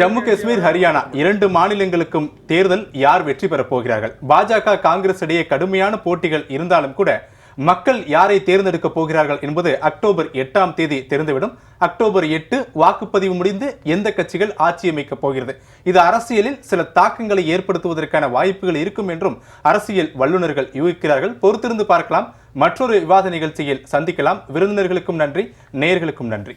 ஜம்மு காஷ்மீர், ஹரியானா 2 மாநிலங்களுக்கும் தேர்தல் யார் வெற்றி பெற போகிறார்கள்? பாஜக காங்கிரஸ் இடையே கடுமையான போட்டிகள் இருந்தாலும் கூட மக்கள் யாரை தேர்ந்தெடுக்க போகிறார்கள் என்பது அக்டோபர் 8ஆம் தேதி தெரிந்துவிடும். அக்டோபர் 8 வாக்குப்பதிவு முடிந்து எந்த கட்சிகள் ஆட்சி அமைக்கப் போகிறது, இது அரசியலில் சில தாக்கங்களை ஏற்படுத்துவதற்கான வாய்ப்புகள் இருக்கும் என்றும் அரசியல் வல்லுநர்கள் யூகிக்கிறார்கள். பொறுத்திருந்து பார்க்கலாம். மற்றொரு விவாத நிகழ்ச்சியில் சந்திக்கலாம். விருந்தினர்களுக்கும் நன்றி, நேயர்களுக்கும் நன்றி.